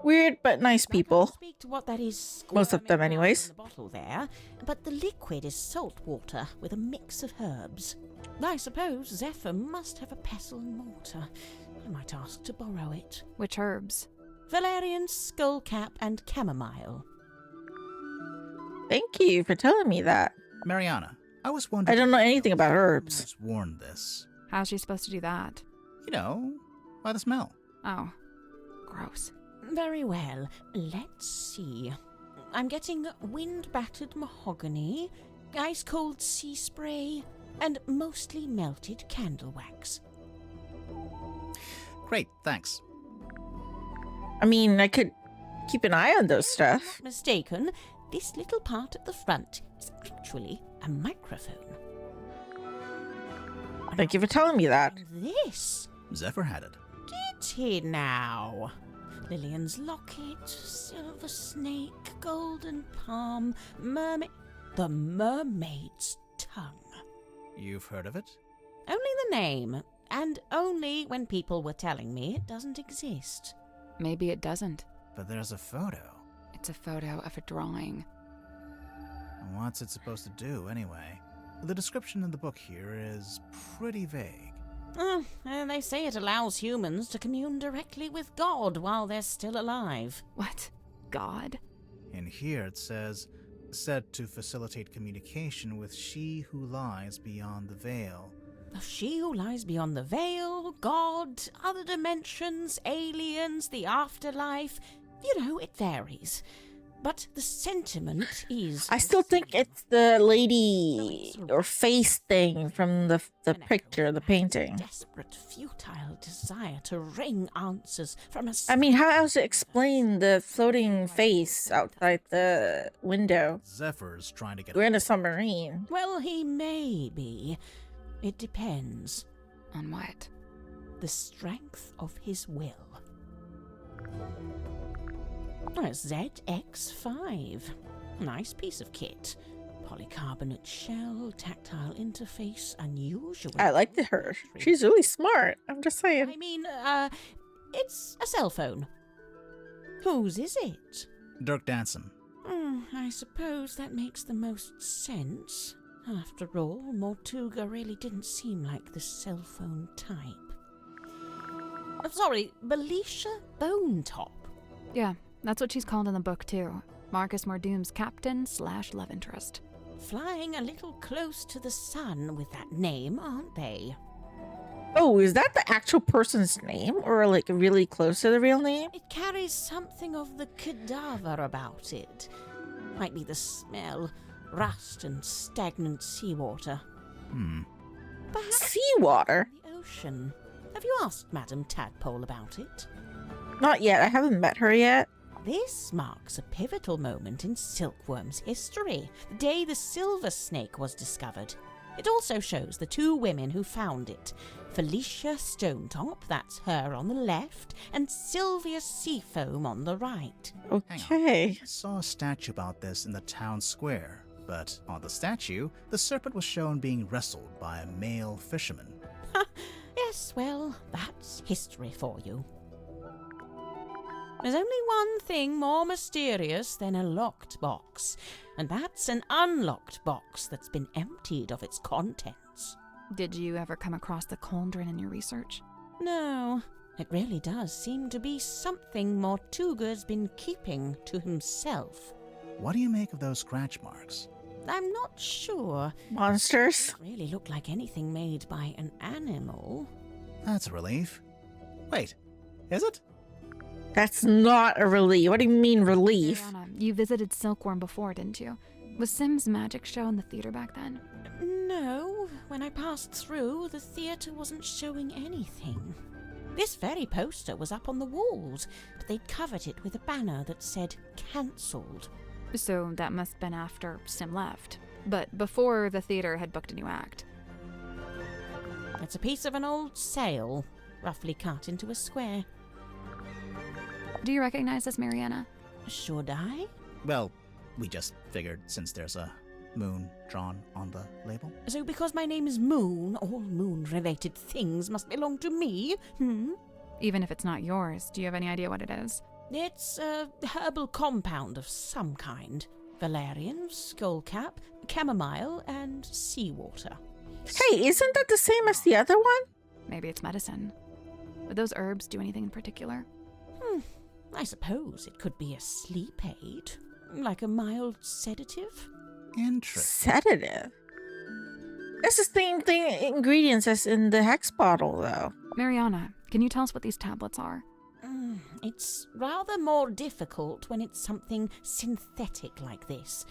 Weird but nice people. I can't speak to what that is. Most of them anyways. In the bottle there, but the liquid is salt water with a mix of herbs. I suppose Zephyr must have a pestle and mortar. I might ask to borrow it. Which herbs? Valerian, skullcap, and chamomile. Thank you for telling me that. Mariana, I was wondering. I don't know anything about herbs. Who's worn this? How's she supposed to do that? You know, by the smell. Oh, gross. Very well. Let's see. I'm getting wind-battered mahogany, ice-cold sea spray, and mostly melted candle wax. Great, thanks. I mean, I could keep an eye on those stuff. Not mistaken, this little part at the front is actually a microphone. Thank you for telling me that. And this? Zephyr had it. Did he now? Lillian's locket, silver snake, golden palm, mermaid... The mermaid's tongue. You've heard of it? Only the name, and only when people were telling me it doesn't exist. Maybe it doesn't. But there's a photo. It's a photo of a drawing. What's it supposed to do, anyway? The description in the book here is pretty vague. They say it allows humans to commune directly with God while they're still alive. What? God? In here it says, said to facilitate communication with she who lies beyond the veil. She who lies beyond the veil, God, other dimensions, aliens, the afterlife. You know, it varies. But the sentiment is... I still think it's the lady or face thing from the picture, the painting. Desperate, futile desire to wring answers from a... I mean, how else to explain the floating face outside the window? Zephyr's trying to get... We're in a submarine. Well, he may be. It depends. On what? The strength of his will. A ZX5. Nice piece of kit. Polycarbonate shell, tactile interface, unusual. I like her. She's really smart. I'm just saying. I mean, it's a cell phone. Whose is it? Dirk Danson. I suppose that makes the most sense. After all, Mortuga really didn't seem like the cell phone type. Sorry, Belisha Bonetop. Yeah, that's what she's called in the book, too. Marcus Mordoom's captain/love interest. Flying a little close to the sun with that name, aren't they? Oh, is that the actual person's name? Or like really close to the real name? It carries something of the cadaver about it. Might be the smell, rust and stagnant seawater. Perhaps Seawater? the ocean. Have you asked Madame Tadpole about it? Not yet. I haven't met her yet. This marks a pivotal moment in Silkwirm's history, the day the silver snake was discovered. It also shows the two women who found it, Felicia Stonetop, that's her on the left, and Sylvia Seafoam on the right. Okay. I saw a statue about this in the town square, but on the statue, the serpent was shown being wrestled by a male fisherman. Yes, well, that's history for you. There's only one thing more mysterious than a locked box, and that's an unlocked box that's been emptied of its contents. Did you ever come across the cauldron in your research? No, it really does seem to be something Mortuga's been keeping to himself. What do you make of those scratch marks? I'm not sure. Monsters? They really look like anything made by an animal. That's a relief. Wait, is it? That's not a relief. What do you mean relief? Mariana, you visited Silkwirm before, didn't you? Was Sim's magic show in the theater back then? No, when I passed through, the theatre wasn't showing anything. This very poster was up on the walls, but they'd covered it with a banner that said cancelled. So that must have been after Sim left, but before the theater had booked a new act. It's a piece of an old sail, roughly cut into a square. Do you recognize this, Mariana? Should I? Well, we just figured since there's a moon drawn on the label. So because my name is Moon, all moon-related things must belong to me? Even if it's not yours, do you have any idea what it is? It's a herbal compound of some kind. Valerian, skullcap, chamomile, and seawater. Hey, isn't that the same as the other one? Maybe it's medicine. Would those herbs do anything in particular? I suppose it could be a sleep aid, like a mild sedative. Interesting. Sedative? That's the same thing ingredients as in the hex bottle, though. Mariana, can you tell us what these tablets are? It's rather more difficult when it's something synthetic like this.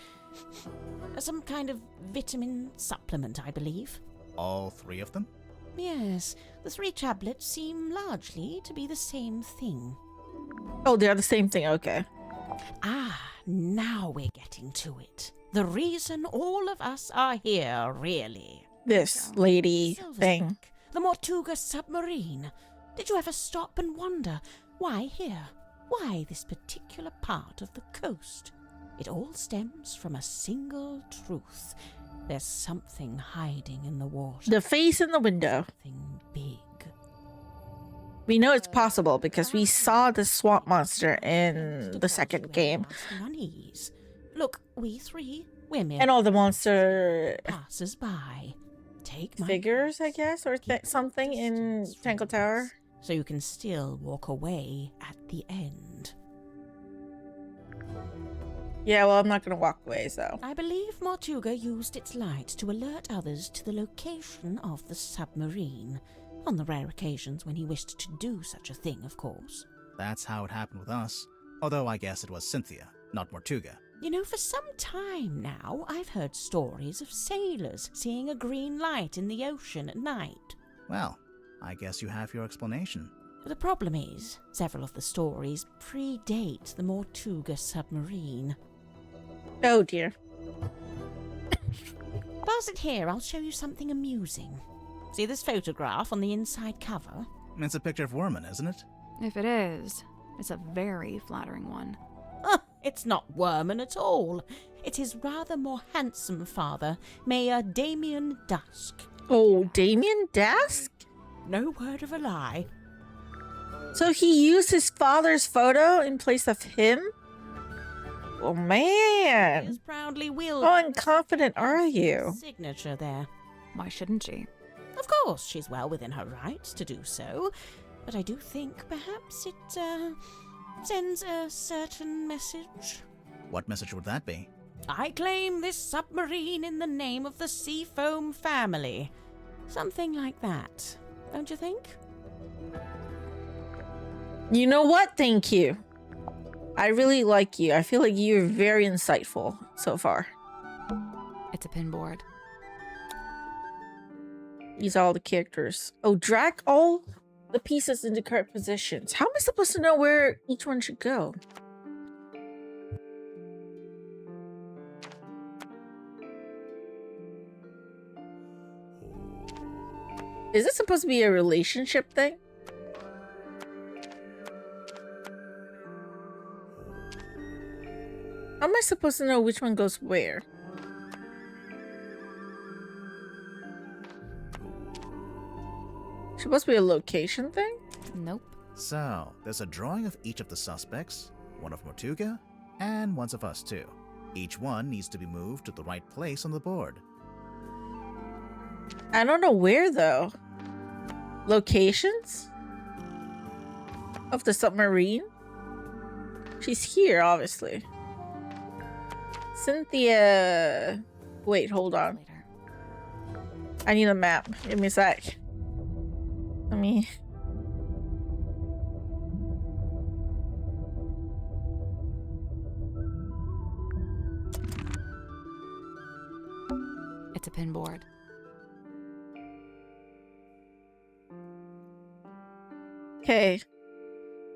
Some kind of vitamin supplement, I believe. All 3 of them? Yes, the 3 tablets seem largely to be the same thing. Oh, they're the same thing, okay. Now we're getting to it. The reason all of us are here, really. This lady Silver thing. Spike, the Mortuga submarine. Did you ever stop and wonder, why here? Why this particular part of the coast? It all stems from a single truth. There's something hiding in the water. The face in the window. Something big. We know it's possible because we saw the swamp monster in the second game. Unease. Look, we 3, we're mere And all the monster passers by. Take my figures, I guess, or something in distance from Tangle Tower. this, so you can still walk away at the end. Yeah, well, I'm not going to walk away, so. I believe Mortuga used its light to alert others to the location of the submarine. On the rare occasions when he wished to do such a thing, of course. That's how it happened with us. Although I guess it was Cynthia, not Mortuga. You know, for some time now, I've heard stories of sailors seeing a green light in the ocean at night. Well, I guess you have your explanation. The problem is, several of the stories predate the Mortuga submarine. Oh, dear. Pass it here, I'll show you something amusing. See this photograph on the inside cover? It's a picture of Worman, isn't it? If it is, it's a very flattering one. It's not Worman at all. It's his rather more handsome father, Mayor Damien Dusk. Oh, Damien Dask? No word of a lie. So he used his father's photo in place of him? Oh, He man. is proudly wielding How unconfident are you? signature there. Why shouldn't she? Of course, she's well within her rights to do so, but I do think perhaps it sends a certain message. What message would that be? I claim this submarine in the name of the Seafoam family. Something like that, don't you think? You know what? Thank you. I really like you. I feel like you're very insightful so far. It's a pinboard. These are all the characters. Oh, drag all the pieces into correct positions. How am I supposed to know where each one should go? Is this supposed to be a relationship thing? How am I supposed to know which one goes where? Supposed to be a location thing? Nope. So, there's a drawing of each of the suspects, one of Mortuga, and one of us too. Each one needs to be moved to the right place on the board. I don't know where though. Locations? Of the submarine? She's here, obviously. Cynthia. Wait, hold on. Later. I need a map. Give me a sec. Let me. It's a pinboard. Okay.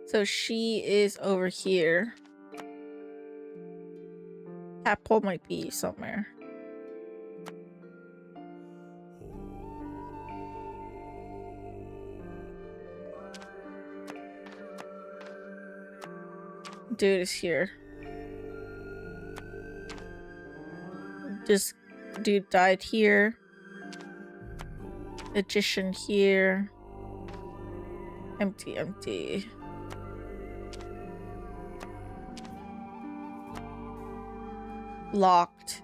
So she is over here. Tadpole might be somewhere. Dude is here. This dude died here. Magician here. Empty, empty. Locked.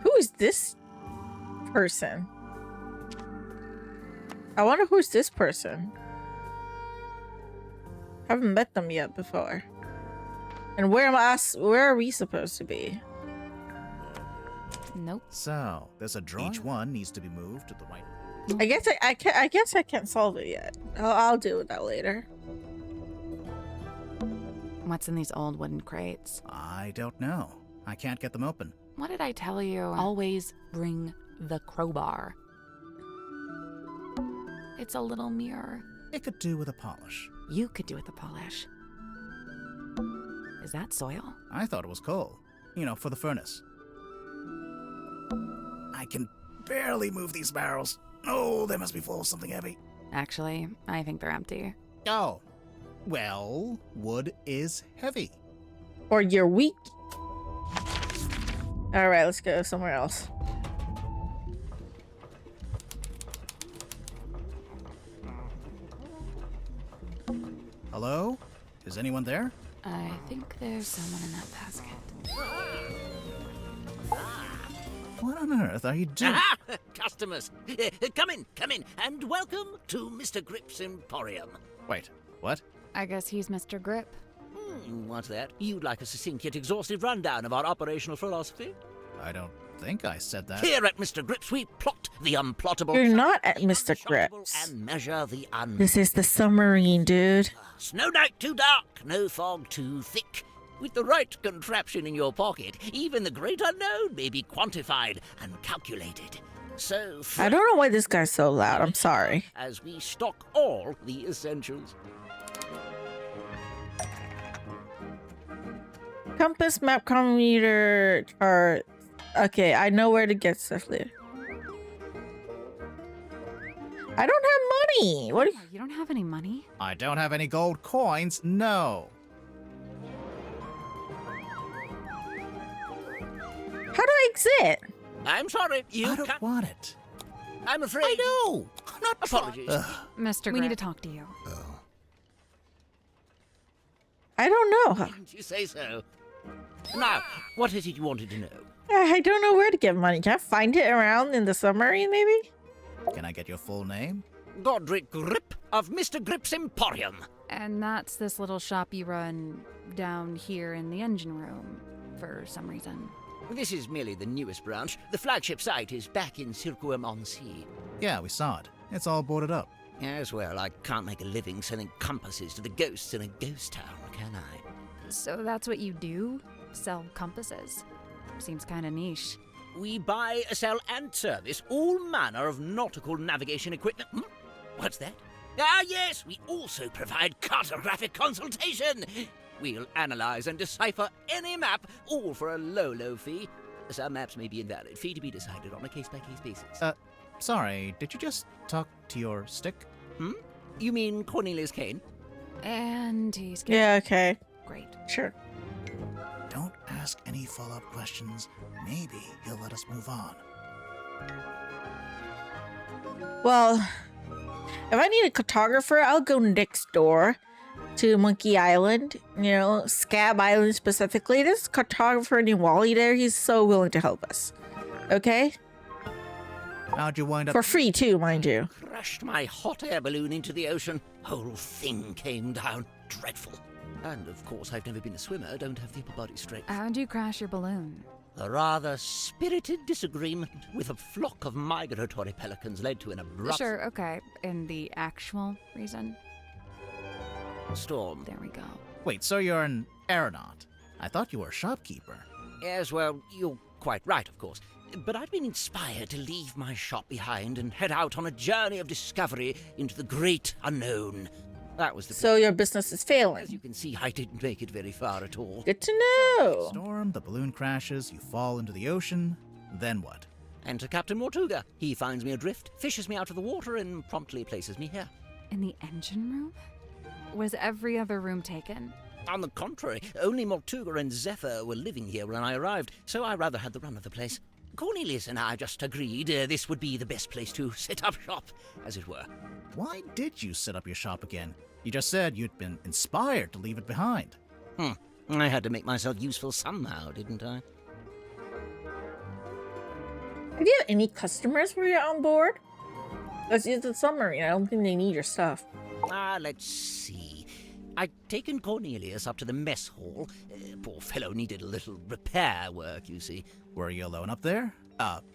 Who is this person? I wonder who's this person. Haven't met them yet before. And where are we supposed to be? Nope. So, there's a drawing. Each one needs to be moved to the right. I guess I can't solve it yet. I'll deal with that later. What's in these old wooden crates? I don't know. I can't get them open. What did I tell you? Always bring the crowbar. It's a little mirror. It could do with a polish. You could do with the polish. Is that soil? I thought it was coal. You know, for the furnace. I can barely move these barrels. Oh, they must be full of something heavy. Actually, I think they're empty. Oh. Well, wood is heavy. Or you're weak. Alright, let's go somewhere else. Hello? Is anyone there? I think there's someone in that basket. What on earth are you doing? Aha! Customers! Come in, and welcome to Mr. Grip's Emporium. Wait, what? I guess he's Mr. Grip. What's that? You'd like a succinct yet exhaustive rundown of our operational philosophy? I don't think I said that. Here at Mr. Grip's, we plot the unplottable. You're not at the Mr. unshottable, Grip's. And measure the This is the submarine, dude. No night too dark, no fog too thick. With the right contraption in your pocket, even the great unknown may be quantified and calculated. So, I don't know why this guy's so loud. I'm sorry. as we stock all the essentials. Compass, map, chronometer, chart. Okay, I know where to get stuff there. I don't have money. What? You don't have any money? I don't have any gold coins, no. How do I exit? I'm sorry, you I don't can't. want it. I'm afraid. I know. I'm not apologies. Mr. Grip. We need to talk to you. I don't know. Didn't you say so? Now, what is it you wanted to know? I don't know where to get money. Can I find it around in the submarine, maybe? Can I get your full name? Godric Grip of Mr. Grip's Emporium. And that's this little shop you run down here in the engine room for some reason. This is merely the newest branch. The flagship site is back in Silkwirm on Sea. Yeah, we saw it. It's all boarded up. As well, I can't make a living selling compasses to the ghosts in a ghost town, can I? So that's what you do? Sell compasses? Seems kind of niche. We buy, sell, and service all manner of nautical navigation equipment. What's that? Ah, yes, we also provide cartographic consultation. We'll analyze and decipher any map, all for a low, low fee. Some maps may be invalid, fee to be decided on a case-by-case basis. Sorry, did you just talk to your stick? You mean Cornelius Kane? And he's Yeah, okay. great. Sure. Don't ask any follow-up questions. Maybe he'll let us move on. Well, if I need a cartographer, I'll go next door to Monkey Island. You know, Scab Island specifically. There's a cartographer named Wally there. He's so willing to help us. Okay? How'd you wind up? For free, too, mind you. Crashed my hot air balloon into the ocean. Whole thing came down. Dreadful. And, of course, I've never been a swimmer, don't have the upper body strength. How'd you crash your balloon? A rather spirited disagreement with a flock of migratory pelicans led to an abrupt Sure, okay. And the actual reason? storm. There we go. Wait, so you're an aeronaut? I thought you were a shopkeeper. Yes, well, you're quite right, of course. But I'd been inspired to leave my shop behind and head out on a journey of discovery into the great unknown. That was the So your business is As failing. you can see, I didn't make it very far at all. Good to know. Storm, the balloon crashes, you fall into the ocean. Then what? Enter Captain Mortuga. He finds me adrift, fishes me out of the water, and promptly places me here. In the engine room? Was every other room taken? On the contrary, only Mortuga and Zephyr were living here when I arrived, so I rather had the run of the place. Cornelius and I just agreed this would be the best place to set up shop, as it were. Why did you set up your shop again? You just said you'd been inspired to leave it behind. I had to make myself useful somehow, didn't I? Have you had any customers when you're on board? Because it's a submarine. I don't think they need your stuff. Let's see. I'd taken Cornelius up to the mess hall. Poor fellow needed a little repair work, you see. Were you alone up there?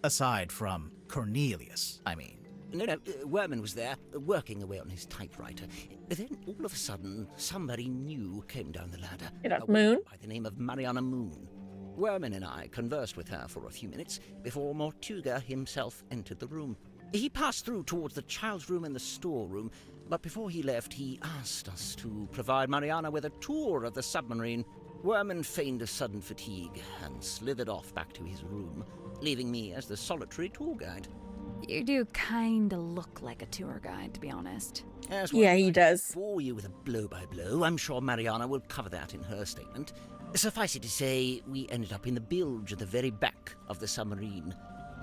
Aside from Cornelius, I mean. No, Worman was there, working away on his typewriter. Then, all of a sudden, somebody new came down the ladder. You know, A woman Moon? By the name of Mariana Moon. Worman and I conversed with her for a few minutes before Mortuga himself entered the room. He passed through towards the child's room and the storeroom, but before he left, he asked us to provide Mariana with a tour of the submarine. Worman feigned a sudden fatigue and slithered off back to his room, leaving me as the solitary tour guide. You do kinda look like a tour guide, to be honest. As Yeah, he I does. bore you with a blow-by-blow, I'm sure Mariana will cover that in her statement. Suffice it to say, we ended up in the bilge at the very back of the submarine.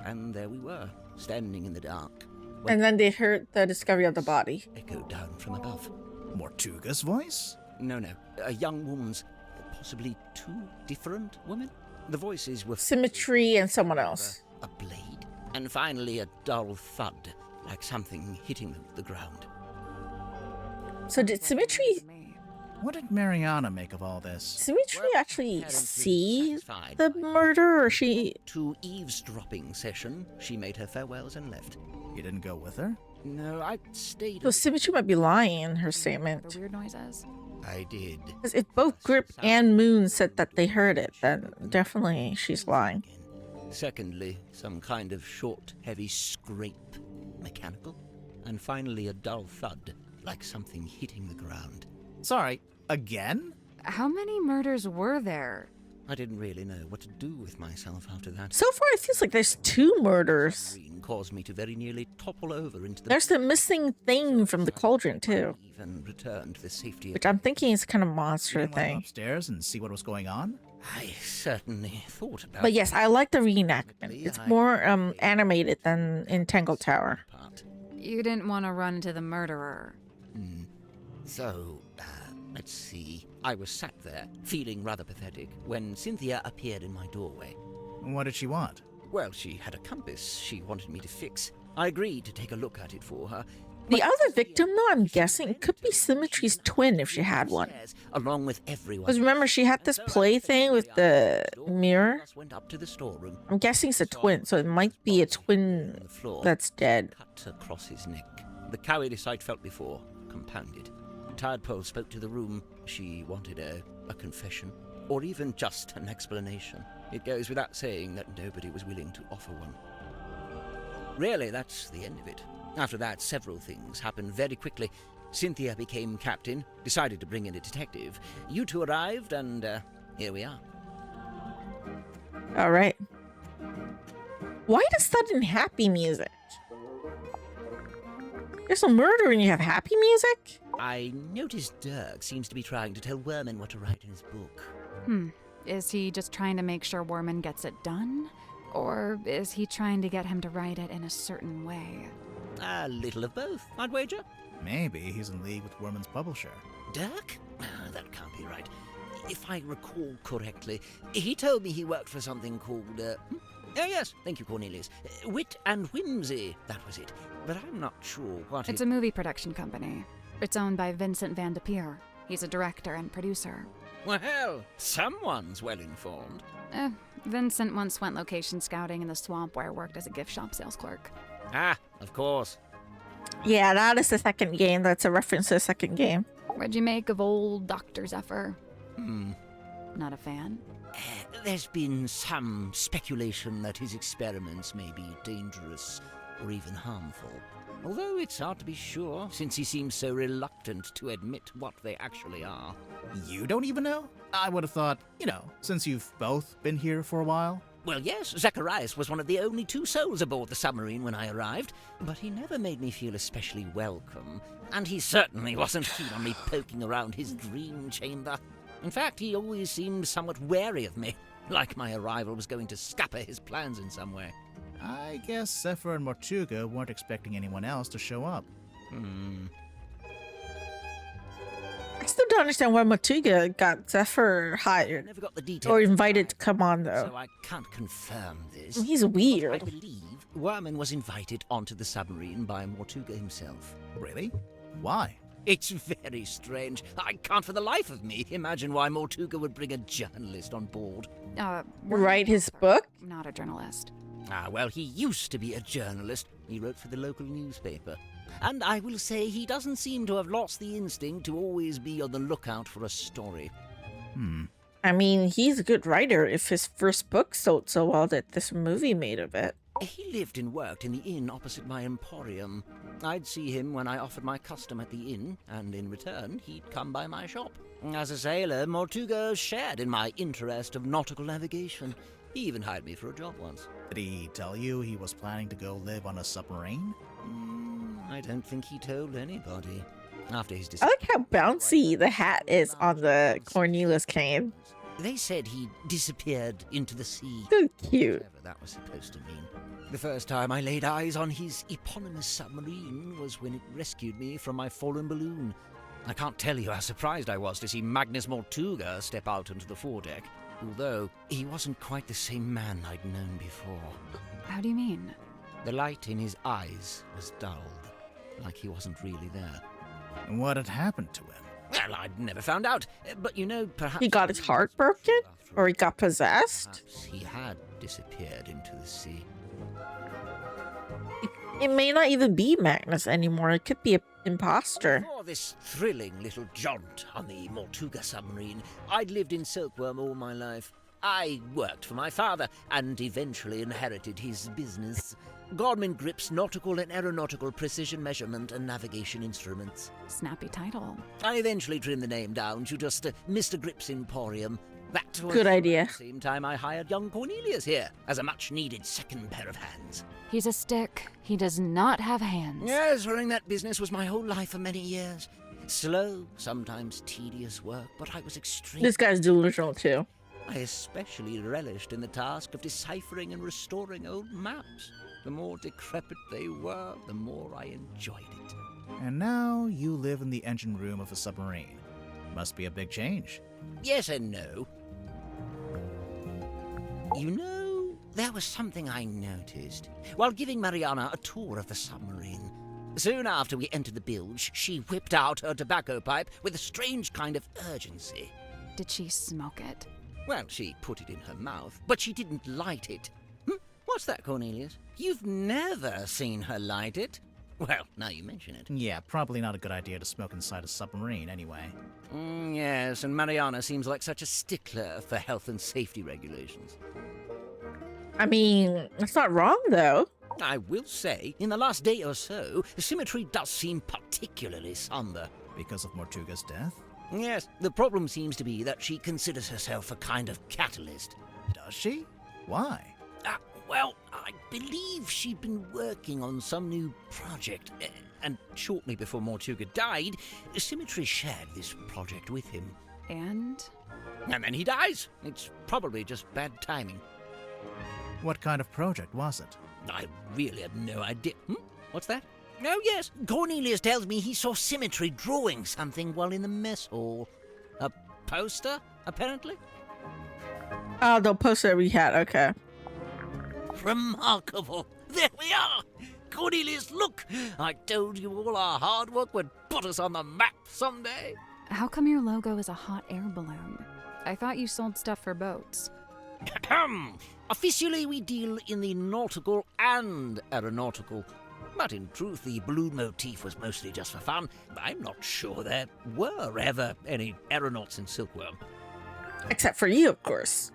And there we were, standing in the dark. And then they heard the discovery of the body. Echoed down from above. Mortuga's voice? No, a young woman's, possibly two different women. The voices were Symmetry and someone else. a blade, and finally a dull thud, like something hitting the ground. So did Symmetry What did Mariana make of all this? Symmetry actually apparently see satisfied the by murder, or she? To eavesdropping session, she made her farewells and left. You didn't go with her? No, I stayed. So Symmetry might be lying in her The statement. weird noises. I did. Because if both Grip and Moon said that they heard it, then definitely she's lying. Secondly, some kind of short, heavy scrape, mechanical. And finally, a dull thud, like something hitting the ground. Sorry, again? How many murders were there? I didn't really know what to do with myself after that. So far, it feels like there's 2 murders. Submarine caused me to very nearly topple over into the. There's the missing thing from the cauldron too, Even return to the safety of. which I'm thinking is kind of You monster didn't want to go thing. upstairs and see what was going on? I certainly thought about. But yes, I like the reenactment. It's more animated than in Tangle Tower. Part. You didn't want to run into the murderer. So, let's see. I was sat there, feeling rather pathetic, when Cynthia appeared in my doorway. What did she want? Well, she had a compass she wanted me to fix. I agreed to take a look at it for her. The other victim, though, I'm guessing, could be Symmetry's twin if she had one. Along with everyone. Because remember, she had this play thing with the mirror? Went up to the storeroom. I'm guessing it's a twin, so it might be a twin The floor. that's dead. Cut across his neck. The cowardice I'd felt before, compounded. Tadpole spoke to the room. She wanted a confession, or even just an explanation. It goes without saying that nobody was willing to offer one. Really, that's the end of it. After that, several things happened very quickly. Cynthia became captain, decided to bring in a detective. You two arrived, and here we are. All right. Why the sudden happy music? There's a murder and you have happy music? I noticed Dirk seems to be trying to tell Worman what to write in his book. Is he just trying to make sure Worman gets it done? Or is he trying to get him to write it in a certain way? A little of both, I'd wager. Maybe he's in league with Worman's publisher. Dirk? That can't be right. If I recall correctly, he told me he worked for something called, Oh yes, thank you, Cornelius. Wit and Whimsy, that was it. But I'm not sure what It's a movie production company. It's owned by Vincent Van de Peer. He's a director and producer. Well, someone's well informed. Vincent once went location scouting in the swamp where I worked as a gift shop sales clerk. Ah, of course. Yeah, that is the second game. That's a reference to the second game. What'd you make of old Dr. Zephyr? Hmm. Not a fan? There's been some speculation that his experiments may be dangerous or even harmful. Although it's hard to be sure, since he seems so reluctant to admit what they actually are. You don't even know? I would have thought, since you've both been here for a while. Well, yes, Zacharias was one of the only 2 souls aboard the submarine when I arrived, but he never made me feel especially welcome, and he certainly wasn't keen on me poking around his dream chamber. In fact, he always seemed somewhat wary of me, like my arrival was going to scupper his plans in some way. I guess Zephyr and Mortuga weren't expecting anyone else to show up. I still don't understand why Mortuga got Zephyr hired Never got the details. or invited to come on, though. So I can't confirm this. He's I weird. believe Worman was invited onto the submarine by Mortuga himself. Really? Why? It's very strange. I can't for the life of me imagine why Mortuga would bring a journalist on board. Write his book? Not a journalist. Well, he used to be a journalist. He wrote for the local newspaper. And I will say he doesn't seem to have lost the instinct to always be on the lookout for a story. I mean, he's a good writer if his first book sold so well that this movie made of it. He lived and worked in the inn opposite my emporium. I'd see him when I offered my custom at the inn, and in return, he'd come by my shop. As a sailor, Mortuga shared in my interest of nautical navigation. He even hired me for a job once. Did he tell you he was planning to go live on a submarine? I don't think he told anybody. After his I like how bouncy the hat is on the Cornelius cane. They said he disappeared into the sea. So cute. Whatever that was supposed to mean. The first time I laid eyes on his eponymous submarine was when it rescued me from my fallen balloon. I can't tell you how surprised I was to see Magnus Mortuga step out onto the foredeck, although he wasn't quite the same man I'd known before. How do you mean? The light in his eyes was dulled, like he wasn't really there. And what had happened to him? Well, I'd never found out, but perhaps... He got his heart broken? Or he got possessed? Perhaps he had disappeared into the sea. It may not even be Magnus anymore. It could be an imposter. Before this thrilling little jaunt on the Mortuga submarine, I'd lived in Silkwirm all my life. I worked for my father and eventually inherited his business. Godman Grip's nautical and aeronautical precision measurement and navigation instruments. Snappy title. I eventually trimmed the name down to just Mr. Grip's Emporium. That was Good idea. At the same time I hired young Cornelius here as a much-needed second pair of hands. He's a stick. He does not have hands. Yes, running that business was my whole life for many years. Slow, sometimes tedious work, but I was extremely... This guy's delusional too. I especially relished in the task of deciphering and restoring old maps. The more decrepit they were, the more I enjoyed it. And now you live in the engine room of a submarine. Must be a big change. Yes and no. You know, there was something I noticed while giving Mariana a tour of the submarine. Soon after we entered the bilge, she whipped out her tobacco pipe with a strange kind of urgency. Did she smoke it? Well, she put it in her mouth, but she didn't light it. What's that, Cornelius? You've never seen her light it? Well, now you mention it. Yeah, probably not a good idea to smoke inside a submarine anyway. Yes, and Mariana seems like such a stickler for health and safety regulations. I mean, it's not wrong though. I will say, in the last day or so, the symmetry does seem particularly somber. Because of Mortuga's death? Yes, the problem seems to be that she considers herself a kind of catalyst. Does she? Why? Well, I believe she'd been working on some new project, and shortly before Mortuga died, Symmetry shared this project with him. And? And then he dies. It's probably just bad timing. What kind of project was it? I really have no idea. What's that? Oh, yes. Cornelius tells me he saw Symmetry drawing something while in the mess hall. A poster, apparently? Oh, the poster we had, okay. Remarkable. There we are. Cornelius, look. I told you all our hard work would put us on the map someday. How come your logo is a hot air balloon? I thought you sold stuff for boats. Officially, we deal in the nautical and aeronautical. But in truth, the balloon motif was mostly just for fun. I'm not sure there were ever any aeronauts in Silkwirm. Except for you, of course.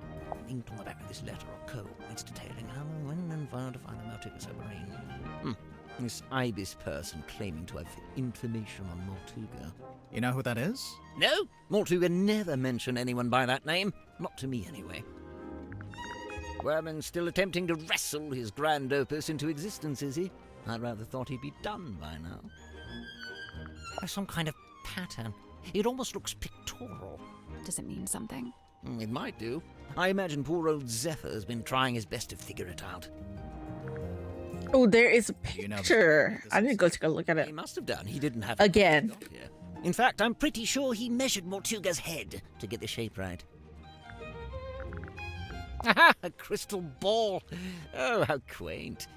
Inked on the back of this letter or code, it's detailing how and when and where to find the Mortuga submarine. This ibis person claiming to have information on Mortuga. You know who that is? No, Mortuga never mentioned anyone by that name. Not to me, anyway. Werman's still attempting to wrestle his grand opus into existence, is he? I rather thought he'd be done by now. There's some kind of pattern. It almost looks pictorial. Does it mean something? It might do. I imagine poor old Zephyr's been trying his best to figure it out. Oh, there is a You know picture. this I need to is- go take a look at He it. must have done. He didn't have Again. to here. In fact, I'm pretty sure he measured Mortuga's head to get the shape right. Aha! A crystal ball! Oh, how quaint.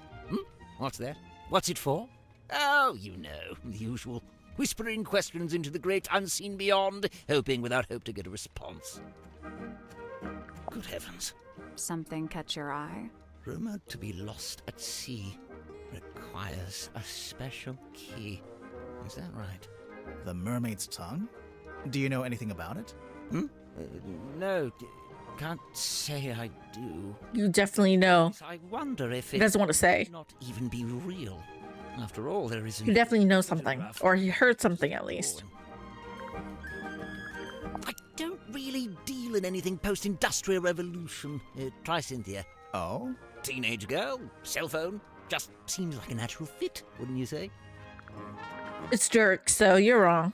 What's that? What's it for? Oh, you know, the usual. Whispering questions into the great unseen beyond, hoping without hope to get a response. Good heavens. Something catch your eye? Rumored to be lost at sea requires a special key. Is that right? The mermaid's tongue? Do you know anything about it? No, can't say I do. You definitely know. I wonder if He it doesn't want to say. might not even be real. After all, there is. You definitely know something. Or he heard something at least. I don't really deal in anything post-industrial revolution. Try Cynthia. Oh? Teenage girl, cell phone. Just seems like a natural fit, wouldn't you say? It's Dirk, so you're wrong.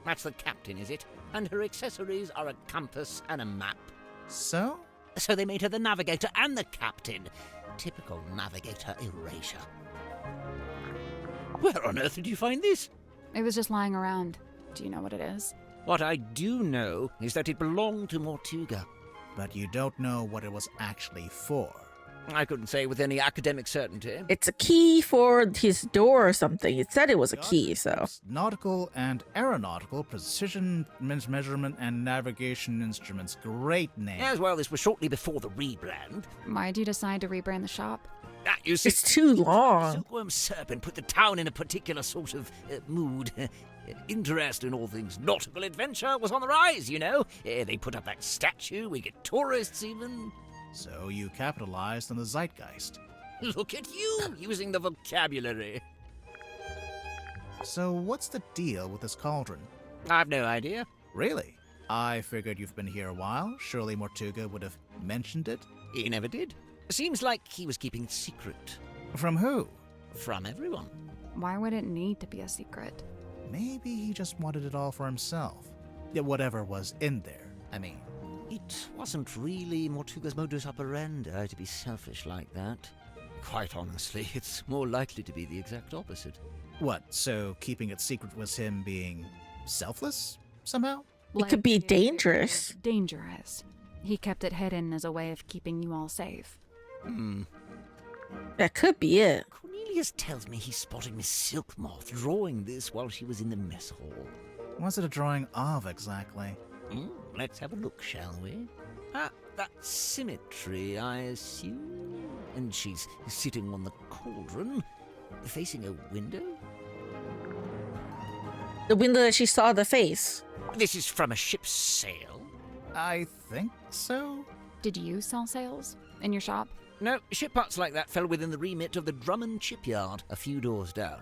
That's the captain, is it? And her accessories are a compass and a map. So? So they made her the navigator and the captain. Typical navigator erasure. Where on earth did you find this? It was just lying around. Do you know what it is? What I do know is that it belonged to Mortuga. But you don't know what it was actually for. I couldn't say with any academic certainty. It's a key for his door or something. It said it was a key, so. Nautical and aeronautical precision measurement and navigation instruments. Great name. As well, this was shortly before the rebrand. Why'd you decide to rebrand the shop? You see, It's too long. Silkwirm Serpent put the town in a particular sort of mood. Interest in all things nautical adventure was on the rise, you know. They put up that statue, we get tourists even. So you capitalized on the zeitgeist. Look at you, using the vocabulary. So what's the deal with this cauldron? I've no idea. Really? I figured you've been here a while. Surely Mortuga would have mentioned it. He never did. Seems like he was keeping it secret. From who? From everyone. Why would it need to be a secret? Maybe he just wanted it all for himself. Yeah, whatever was in there, I mean. It wasn't really Mortuga's modus operandi to be selfish like that. Quite honestly, it's more likely to be the exact opposite. What, so keeping it secret was him being selfless, somehow? It could be dangerous. Dangerous. He kept it hidden as a way of keeping you all safe. That could be it. Cornelius tells me he spotted Miss Silkmoth drawing this while she was in the mess hall. What's it a drawing of, exactly? Let's have a look, shall we? Ah, that symmetry, I assume. And she's sitting on the cauldron, facing a window? The window that she saw the face. This is from a ship's sail. I think so. Did you sell sails in your shop? No, ship parts like that fell within the remit of the Drummond shipyard, a few doors down.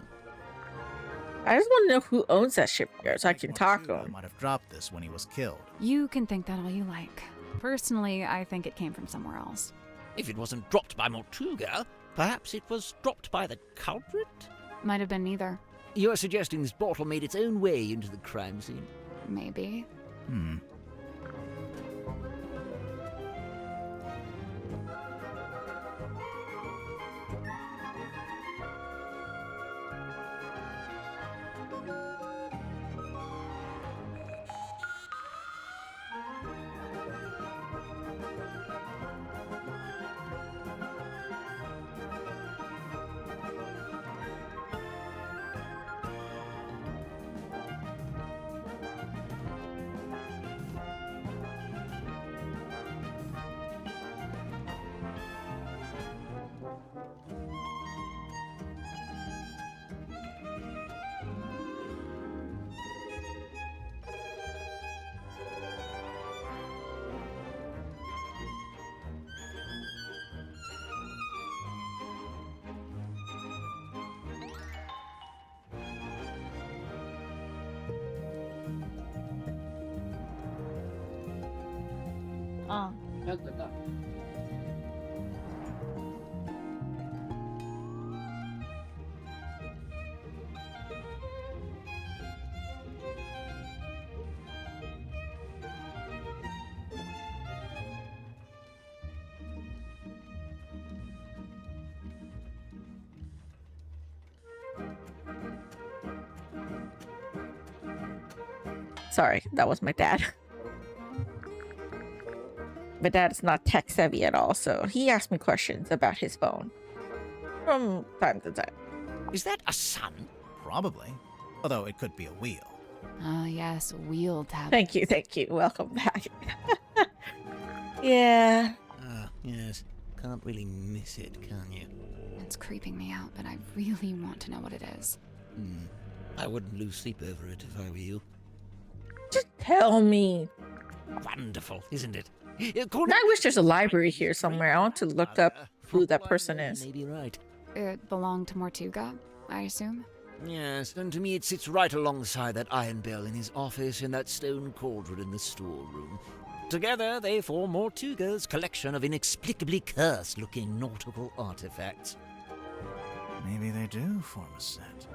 I just want to know who owns that shipyard so I can talk to Mortuga him. might have dropped this when he was killed. You can think that all you like. Personally, I think it came from somewhere else. If it wasn't dropped by Mortuga, perhaps it was dropped by the culprit? Might have been neither. You're suggesting this bottle made its own way into the crime scene? Maybe. Sorry, that was my dad. My dad is not tech savvy at all, so he asked me questions about his phone from time to time. Is that a sun? Probably. Although it could be a wheel. Ah, yes, wheel tab. Thank you. Welcome back. Yeah. Ah, yes. Can't really miss it, can you? It's creeping me out, but I really want to know what it is. I wouldn't lose sleep over it if I were you. Just tell me. Wonderful, isn't it? I wish there's a library here somewhere. I want to look up who that person is. Maybe right. It belonged to Mortuga, I assume? Yes, and to me it sits right alongside that iron bell in his office and that stone cauldron in the storeroom. Together they form Mortuga's collection of inexplicably cursed-looking nautical artifacts. Maybe they do form a set.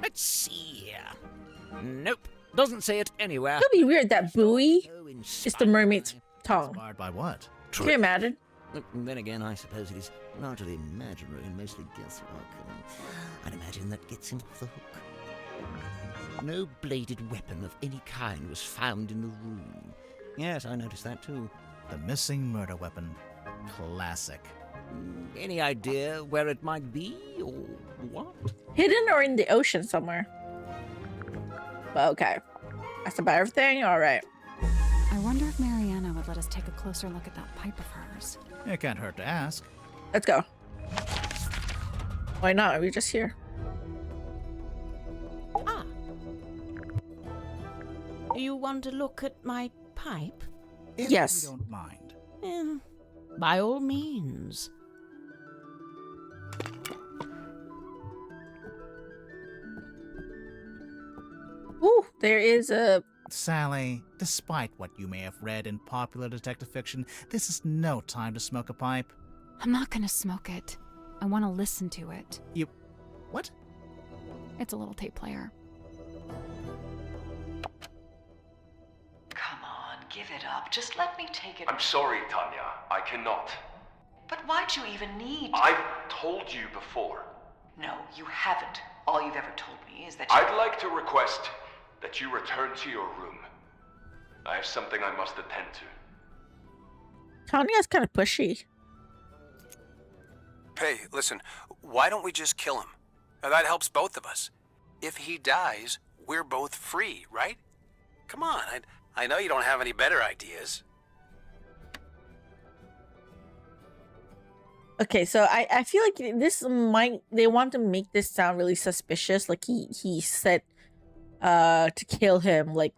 Let's see here. Nope, doesn't say it anywhere. It'll be weird that buoy So is the mermaid's tongue. Inspired by what? Can you imagine? Then again, I suppose it is largely imaginary and mostly guesswork. I'd imagine that gets him off the hook. No bladed weapon of any kind was found in the room. Yes, I noticed that too. The missing murder weapon. Classic. Any idea where it might be, or what? Hidden or in the ocean somewhere. Okay. That's about everything? Alright. I wonder if Mariana would let us take a closer look at that pipe of hers. It can't hurt to ask. Let's go. Why not? We're just here. Ah. You want to look at my pipe? If Yes. you don't mind. By all means. Ooh, there is a... Sally, despite what you may have read in popular detective fiction, this is no time to smoke a pipe. I'm not gonna smoke it. I want to listen to it. You... What? It's a little tape player. Come on, give it up. Just let me take it. I'm sorry, Tanya. I cannot. But why'd you even need... I've told you before. No, you haven't. All you've ever told me is that you... I'd like to request that you return to your room. I have something I must attend to. Tanya's kind of pushy. Hey, listen, why don't we just kill him? Now, that helps both of us. If he dies, we're both free, right? Come on, I know you don't have any better ideas. Okay, so I feel like this might... They want to make this sound really suspicious. Like he said to kill him, like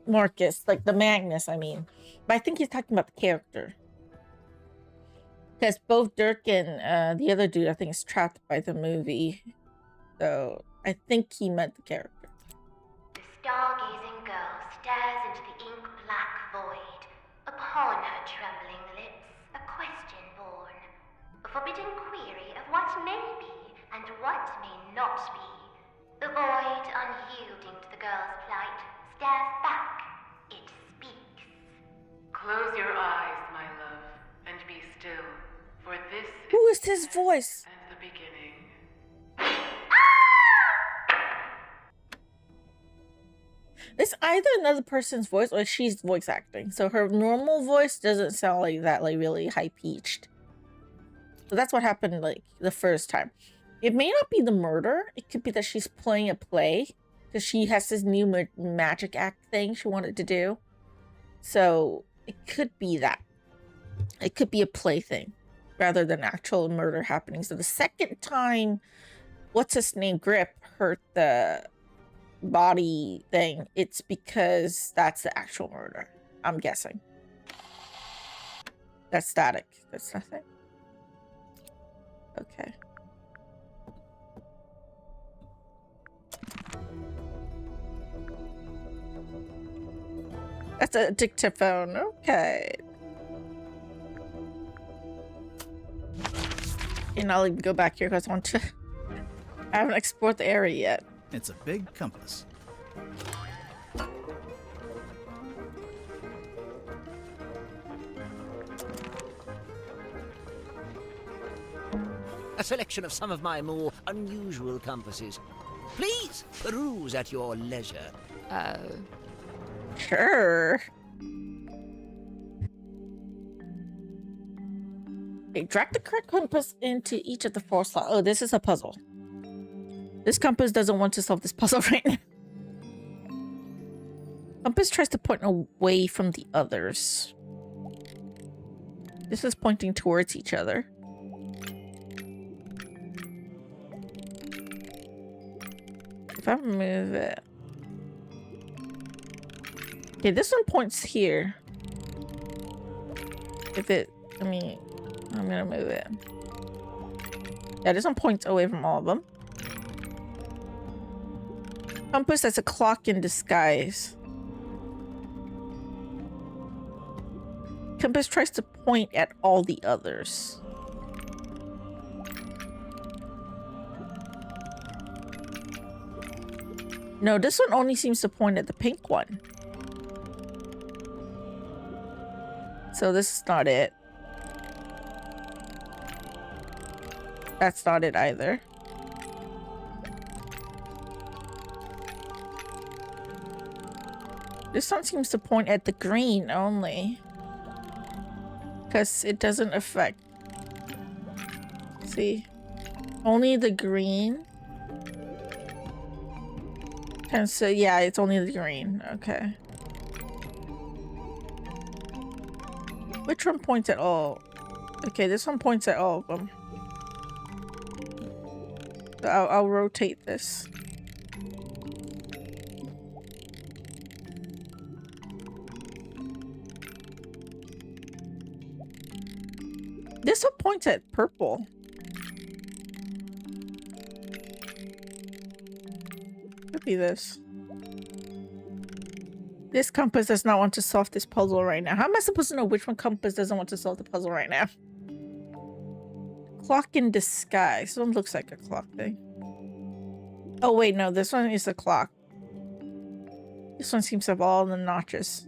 Marcus, like the Magnus, I mean. But I think he's talking about the character. Because both Dirk and the other dude, I think, is trapped by the movie. So I think he meant the character. The stargazing girl stares into the ink-black void. Upon her trembling lips, a question born. A forbidden query of what may be and what may not be. The void, unyielding to the girl's plight, stares back. It speaks. Close your eyes, my love, and be still, for this Who is his voice? and the beginning. It's either another person's voice or she's voice acting. So her normal voice doesn't sound like that, like really high-pitched. So that's what happened like the first time. It may not be the murder. It could be that she's playing a play because she has this new magic act thing she wanted to do. So it could be that. It could be a play thing rather than actual murder happening. So the second time, what's his name, Grip, hurt the body thing, it's because that's the actual murder. I'm guessing. That's static. That's nothing. Okay. That's a dictaphone. Okay. And I'll even go back here because I want to. I haven't explored the area yet. It's a big compass. A selection of some of my more unusual compasses. Please peruse at your leisure. Sure. Okay, drag the correct compass into each of the 4 slots. Oh, this is a puzzle. This compass doesn't want to solve this puzzle right now. Compass tries to point away from the others. This is pointing towards each other. If I move it... Okay, this one points here. If it... I mean... I'm gonna move it. Yeah, this one points away from all of them. Compass as a clock in disguise. Compass tries to point at all the others. No, this one only seems to point at the pink one. So this is not it. That's not it either. This one seems to point at the green only. Because it doesn't affect. See? Only the green. And so, yeah, it's only the green. Okay. Which one points at all? Okay, this one points at all of them. So I'll rotate this. This one points at purple. Could be this. This compass does not want to solve this puzzle right now. How am I supposed to know which one compass doesn't want to solve the puzzle right now? Clock in disguise. This one looks like a clock thing. Oh wait, no, this one is a clock. This one seems to have all the notches.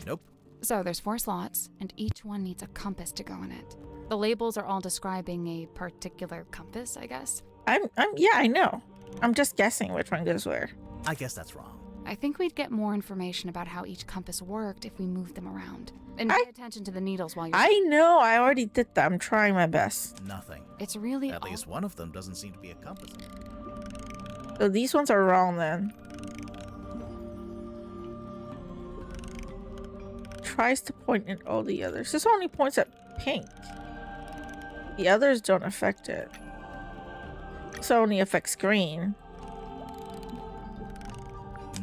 Nope. So there's 4 slots, and each one needs a compass to go in it. The labels are all describing a particular compass, I guess. Yeah, I know. I'm just guessing which one goes where. I guess that's wrong. I think we'd get more information about how each compass worked if we moved them around. And pay attention to the needles while you're... I know, I already did that. I'm trying my best. Nothing. It's really... At least one of them doesn't seem to be a compass. So these ones are wrong then. Tries to point at all the others. This only points at pink. The others don't affect it. This only affects green.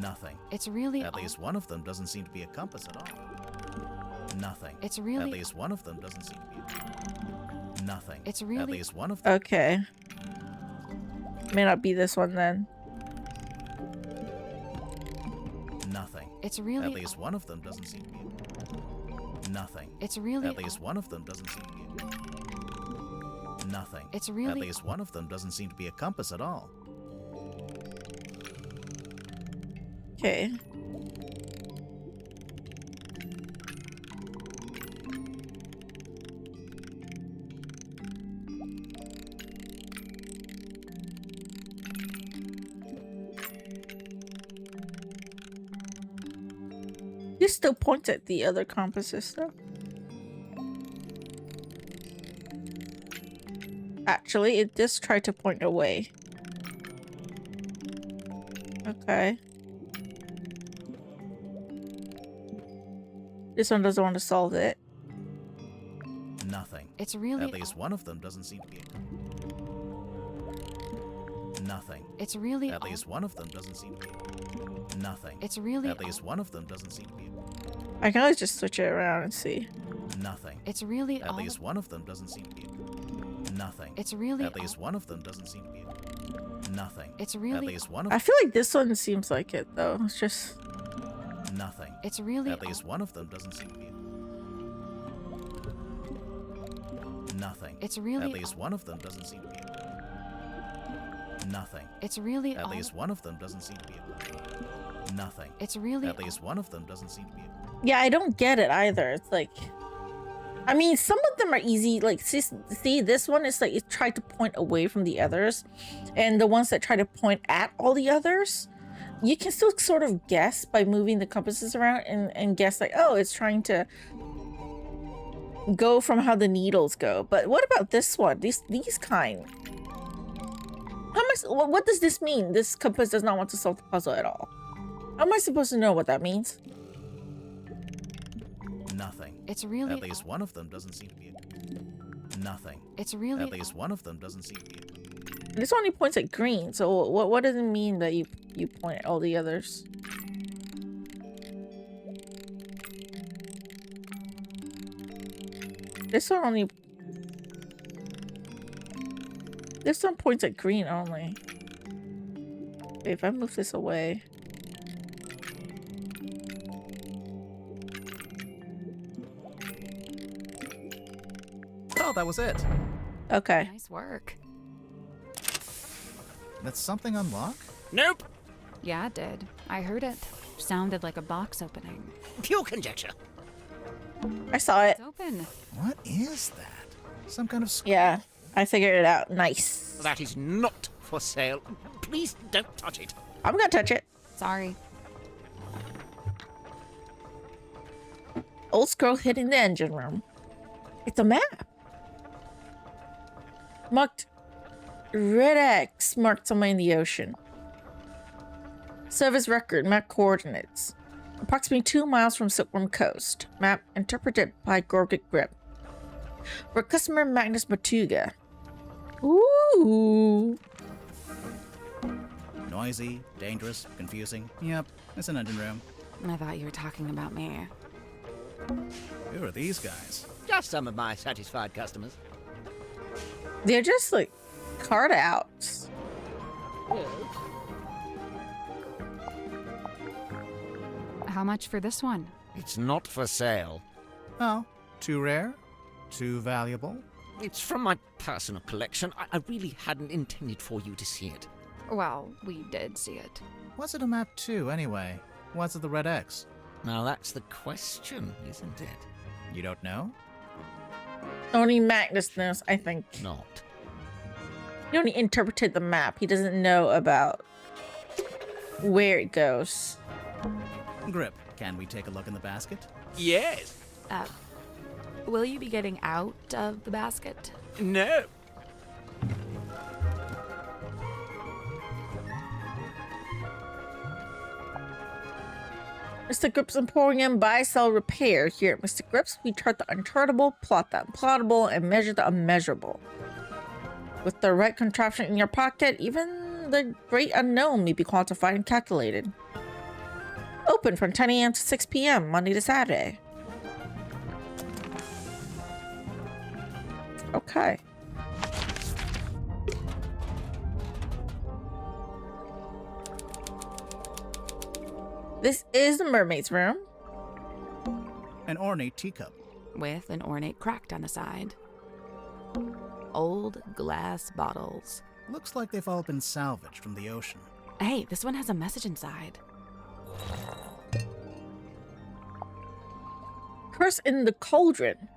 Nothing. It's really... At least one of them doesn't seem to be a compass at all. Nothing. It's really... At least one of them doesn't seem to be... Nothing. It's really... At least one of them... Okay. May not be this one then. Nothing. It's really... At least one of them doesn't seem to be... Nothing. It's really... At least one of them doesn't seem to be... Nothing. It's really... At least one of them doesn't seem to be a compass at all. Okay. This still points at the other compasses though. Actually, it just tried to point away. Okay. This one doesn't want to solve it. Nothing. It's really... At least one of them doesn't seem to be a... Nothing. It's really... At least one of them doesn't seem to be... Nothing. It's really... At least one of them doesn't seem to be... I can always just switch it around and see. Nothing. It's really... At least one of them doesn't seem to be... Nothing. It's really... At least one of them doesn't seem to be... Nothing. It's really... At least one of... I feel like this one seems like it though. It's just... Nothing. It's really At least one of them doesn't seem to be. Nothing. It's really At least one of them doesn't seem to be. Nothing. It's really At least one of them doesn't seem to be. Nothing. It's really At least one of them doesn't seem to be. Yeah, I don't get it either. It's like, I mean, some of them are easy. Like, see, this one is like it tried to point away from the others, and the ones that try to point at all the others, you can still sort of guess by moving the compasses around and guess like, oh, it's trying to go from how the needles go. But what about this one? These kind. How much? What does this mean? This compass does not want to solve the puzzle at all. How am I supposed to know what that means? Nothing. It's really At least one of them doesn't seem to be. Nothing. It's really At least one of them doesn't seem to be. This only points at green. So what does it mean that you point at all the others? This one points at green only. Okay, if I move this away. Oh, that was it. Okay. nice work. That's something unlock? Nope. Yeah, it did. I heard it. Sounded like a box opening. Pure conjecture. I saw it. It's open. What is that? Some kind of Yeah, I figured it out. Nice. That is not for sale. Please don't touch it. I'm gonna touch it. Sorry. Old scroll hidden in the engine room. It's a map. Marked red X marked somewhere in the ocean. Service record, map coordinates. Approximately 2 miles from Silkwirm coast. Map interpreted by Gorget Grip. For customer Magnus Mortuga. Ooh. noisy, dangerous, confusing. Yep, it's an engine room. I thought you were talking about me. Who are these guys? Just some of my satisfied customers. They're just like card outs. How much for this one? It's not for sale. Oh, too rare? Too valuable? It's from my personal collection. I really hadn't intended for you to see it. Well, we did see it. What's it a map to, anyway? What's it the red X? Now that's the question, isn't it? You don't know? Only Magnus knows, I think. Not. He only interpreted the map. He doesn't know about where it goes. Grip, can we take a look in the basket? Yes. Will you be getting out of the basket? No. Mr. Grip's Emporium buy, sell, repair. Here at Mr. Grip's, we chart the unchartable, plot the unplottable, and measure the unmeasurable. With the right contraption in your pocket, even the great unknown may be quantified and calculated. Open from 10 a.m. to 6 p.m., Monday to Saturday. Okay. This is the mermaid's room. An ornate teacup. With an ornate crack down the side. Old glass bottles. Looks like they've all been salvaged from the ocean. Hey, this one has a message inside. Curse in the cauldron.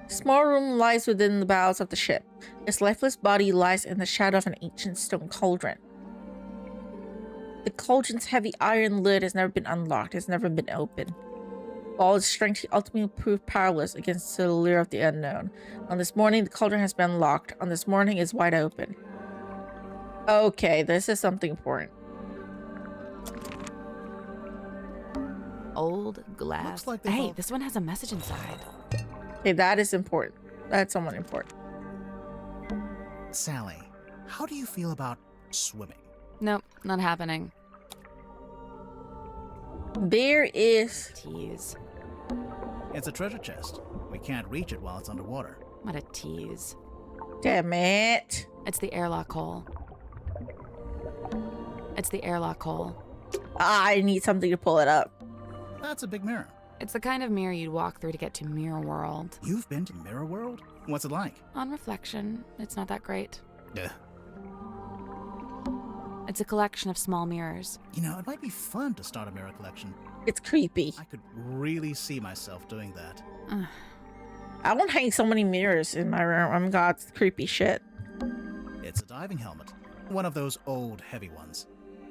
Small room lies within the bowels of the ship. Its lifeless body lies in the shadow of an ancient stone cauldron. The cauldron's heavy iron lid has never been unlocked, has never been opened. All its strength, he ultimately proved powerless against the lure of the unknown. On this morning, the cauldron has been unlocked. On this morning, it's wide open. Okay, this is something important. Old glass. Looks like hey, this one has a message inside. Okay, that is important. That's somewhat important. Sally, how do you feel about swimming? Nope, not happening. There is... Tease. It's a treasure chest. We can't reach it while it's underwater. What a tease. Damn it. It's the airlock hole. It's the airlock hole. I need something to pull it up. That's a big mirror. It's the kind of mirror you'd walk through to get to Mirror World. You've been to Mirror World? What's it like? On reflection, it's not that great. Ugh. It's a collection of small mirrors. You know, it might be fun to start a mirror collection. It's creepy. I could really see myself doing that. I won't hang so many mirrors in my room. Oh my god, it's creepy shit. It's a diving helmet. One of those old, heavy ones.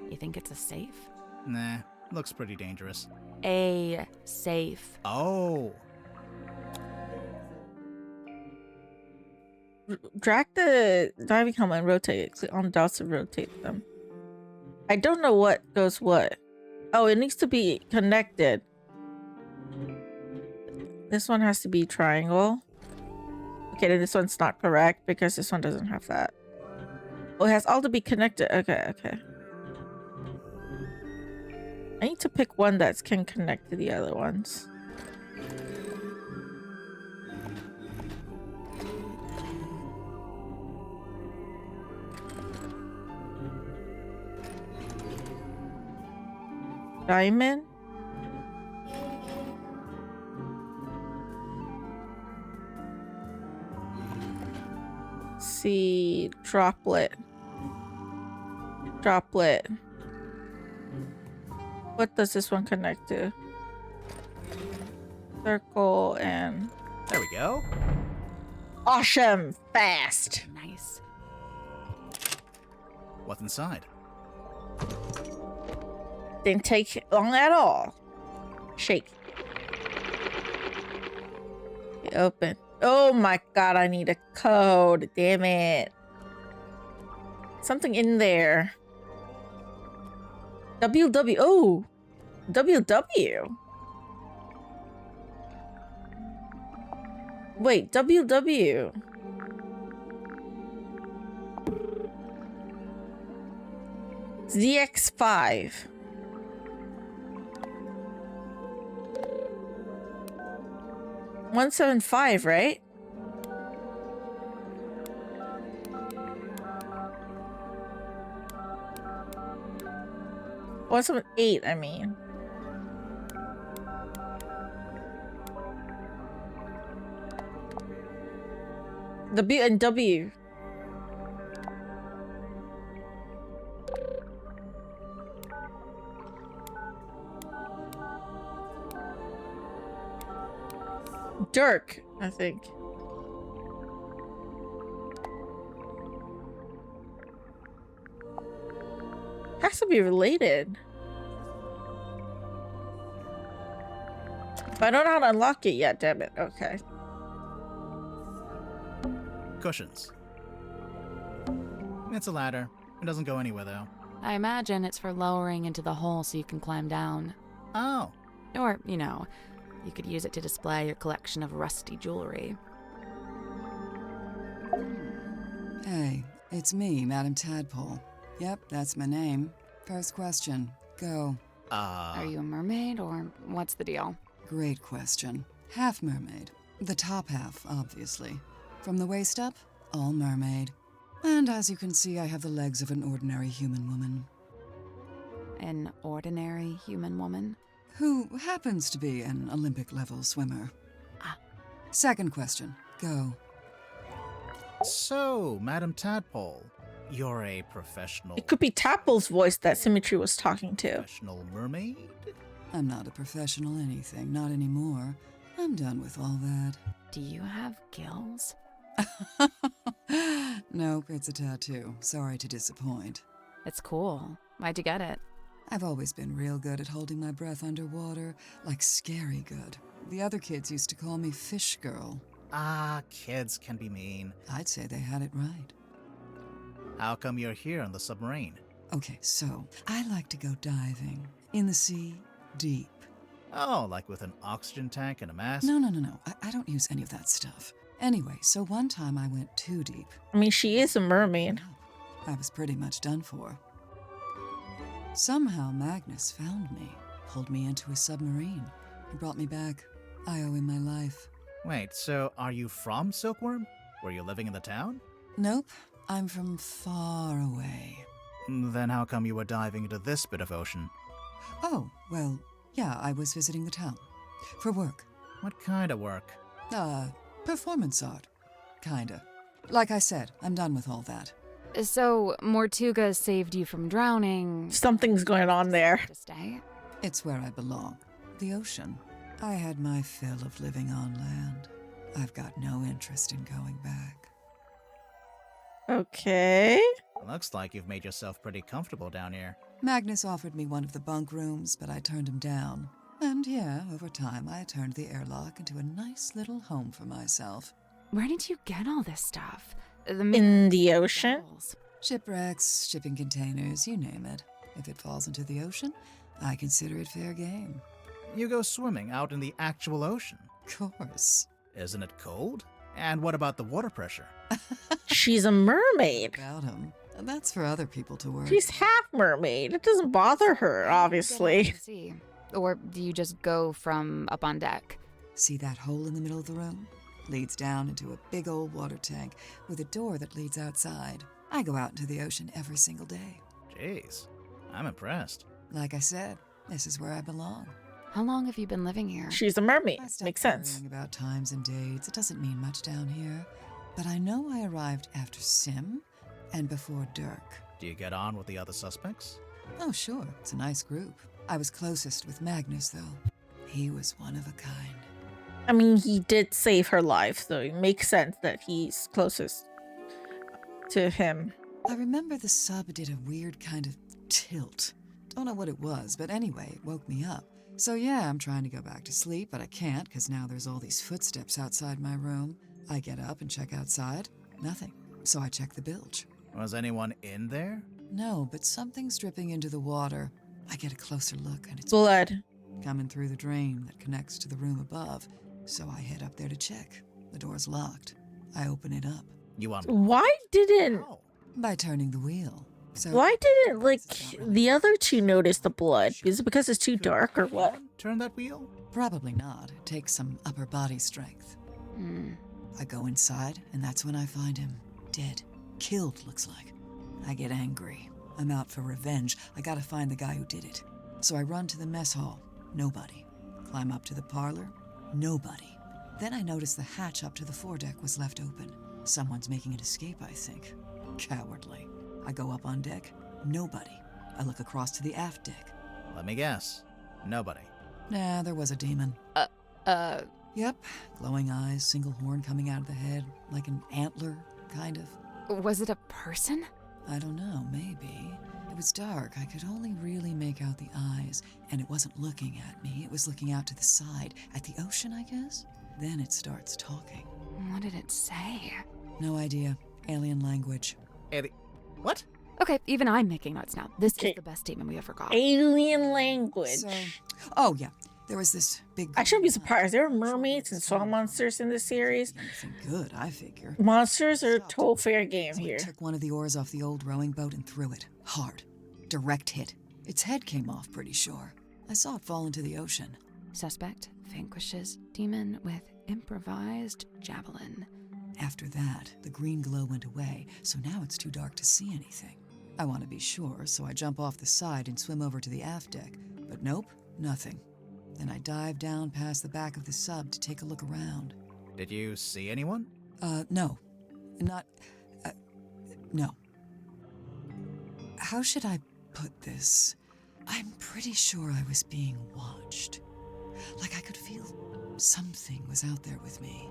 You think it's a safe? Nah, looks pretty dangerous. A safe. Oh. Drag the diving helmet and rotate it. Click on the dots to rotate them. I don't know what goes what. Oh, it needs to be connected. This one has to be triangle. Okay, then this one's not correct because this one doesn't have that. Oh, it has all to be connected. Okay. I need to pick one that can connect to the other ones. Diamond. See, droplet. What does this one connect to? Circle and... There we go. Awesome! Fast! Nice. What's inside? Didn't take long at all. Shake. Okay, open. Oh my god, I need a code. Damn it. Something in there. WW. Oh! WW. Wait, WW. ZX5. $175, right? $178, I mean. W and W. Dirk, I think. Has to be related. But I don't know how to unlock it yet, damn it. Okay. Cushions. It's a ladder. It doesn't go anywhere, though. I imagine it's for lowering into the hole so you can climb down. Oh. Or, you know, you could use it to display your collection of rusty jewelry. Hey, it's me, Madam Tadpole. Yep, that's my name. First question. Go. Are you a mermaid, or what's the deal? Great question. Half mermaid. The top half, obviously. From the waist up, all mermaid. And as you can see, I have the legs of an ordinary human woman. An ordinary human woman? Who happens to be an Olympic-level swimmer. Second question. Go. So, Madam Tadpole, you're a professional... It could be Tadpole's voice that Symmetry was talking to. Professional mermaid? I'm not a professional anything, not anymore. I'm done with all that. Do you have gills? Nope, it's a tattoo. Sorry to disappoint. It's cool. Why'd you get it? I've always been real good at holding my breath underwater, like scary good. The other kids used to call me Fish Girl. Kids can be mean. I'd say they had it right. How come you're here on the submarine? Okay, so I like to go diving. In the sea, deep. Oh, like with an oxygen tank and a mask? No. I don't use any of that stuff. Anyway, so one time I went too deep. I mean, she is a mermaid. I was pretty much done for. Somehow Magnus found me, pulled me into a submarine, and brought me back. I owe him my life. Wait, so are you from Silkwirm? Were you living in the town? Nope, I'm from far away. Then how come you were diving into this bit of ocean? Oh, well, yeah, I was visiting the town. For work. What kind of work? Performance art. Kinda. Like I said, I'm done with all that. So, Mortuga saved you from drowning. Something's going on there. To stay? It's where I belong. The ocean. I had my fill of living on land. I've got no interest in going back. Okay. Looks like you've made yourself pretty comfortable down here. Magnus offered me one of the bunk rooms, but I turned him down. And yeah, over time I turned the airlock into a nice little home for myself. Where did you get all this stuff? In the ocean? Shipwrecks, shipping containers, you name it. If it falls into the ocean, I consider it fair game. You go swimming out in the actual ocean. Of course. Isn't it cold? And what about the water pressure? She's a mermaid. About him. That's for other people to worry. She's half mermaid. It doesn't bother her, obviously. See. Or do you just go from up on deck? See that hole in the middle of the room? Leads down into a big old water tank with a door that leads outside. I go out into the ocean every single day. Jeez, I'm impressed. Like I said, this is where I belong. How long have you been living here? She's a mermaid. I stopped Makes sense. worrying about times and dates. It doesn't mean much down here. But I know I arrived after Sim and before Dirk. Do you get on with the other suspects? Oh, sure. It's a nice group. I was closest with Magnus, though. He was one of a kind. I mean, he did save her life, so it makes sense that he's closest to him. I remember the sub did a weird kind of tilt. Don't know what it was, but anyway, it woke me up. So yeah, I'm trying to go back to sleep, but I can't because now there's all these footsteps outside my room. I get up and check outside. Nothing. So I check the bilge. Was anyone in there? No, but something's dripping into the water. I get a closer look and it's Blood. Coming through the drain that connects to the room above. So I head up there to check. The door's locked. I open it up. You want? Why didn't... By turning the wheel. So Why didn't, like, the other two notice the blood? Is it because it's too dark or what? Turn that wheel? Probably not. It takes some upper body strength. I go inside, and that's when I find him. Dead. Killed, looks like. I get angry. I'm out for revenge. I gotta find the guy who did it. So I run to the mess hall. Nobody. Climb up to the parlor. Nobody. Then I notice the hatch up to the foredeck was left open. Someone's making an escape, I think. Cowardly. I go up on deck. Nobody. I look across to the aft deck. Let me guess. Nobody. Nah, there was a demon. Yep. Glowing eyes, single horn coming out of the head, like an antler, kind of. Was it a person? I don't know, maybe. It was dark. I could only really make out the eyes, and it wasn't looking at me. It was looking out to the side, at the ocean, I guess? Then it starts talking. What did it say? No idea. Alien language. What? Okay, even I'm making notes now. This is the best statement we ever got. Alien language. So, oh, yeah. There was this big... I shouldn't be surprised. There are mermaids and saw monsters in this series. Anything good, I figure. Monsters are a total fair game So I here. took one of the oars off the old rowing boat and threw it. Hard. Direct hit. Its head came off, pretty sure. I saw it fall into the ocean. Suspect vanquishes demon with improvised javelin. After that, the green glow went away, so now it's too dark to see anything. I want to be sure, so I jump off the side and swim over to the aft deck. But nope, nothing. Then I dive down past the back of the sub to take a look around. Did you see anyone? No. Not... no. How should I put this? I'm pretty sure I was being watched. Like I could feel something was out there with me.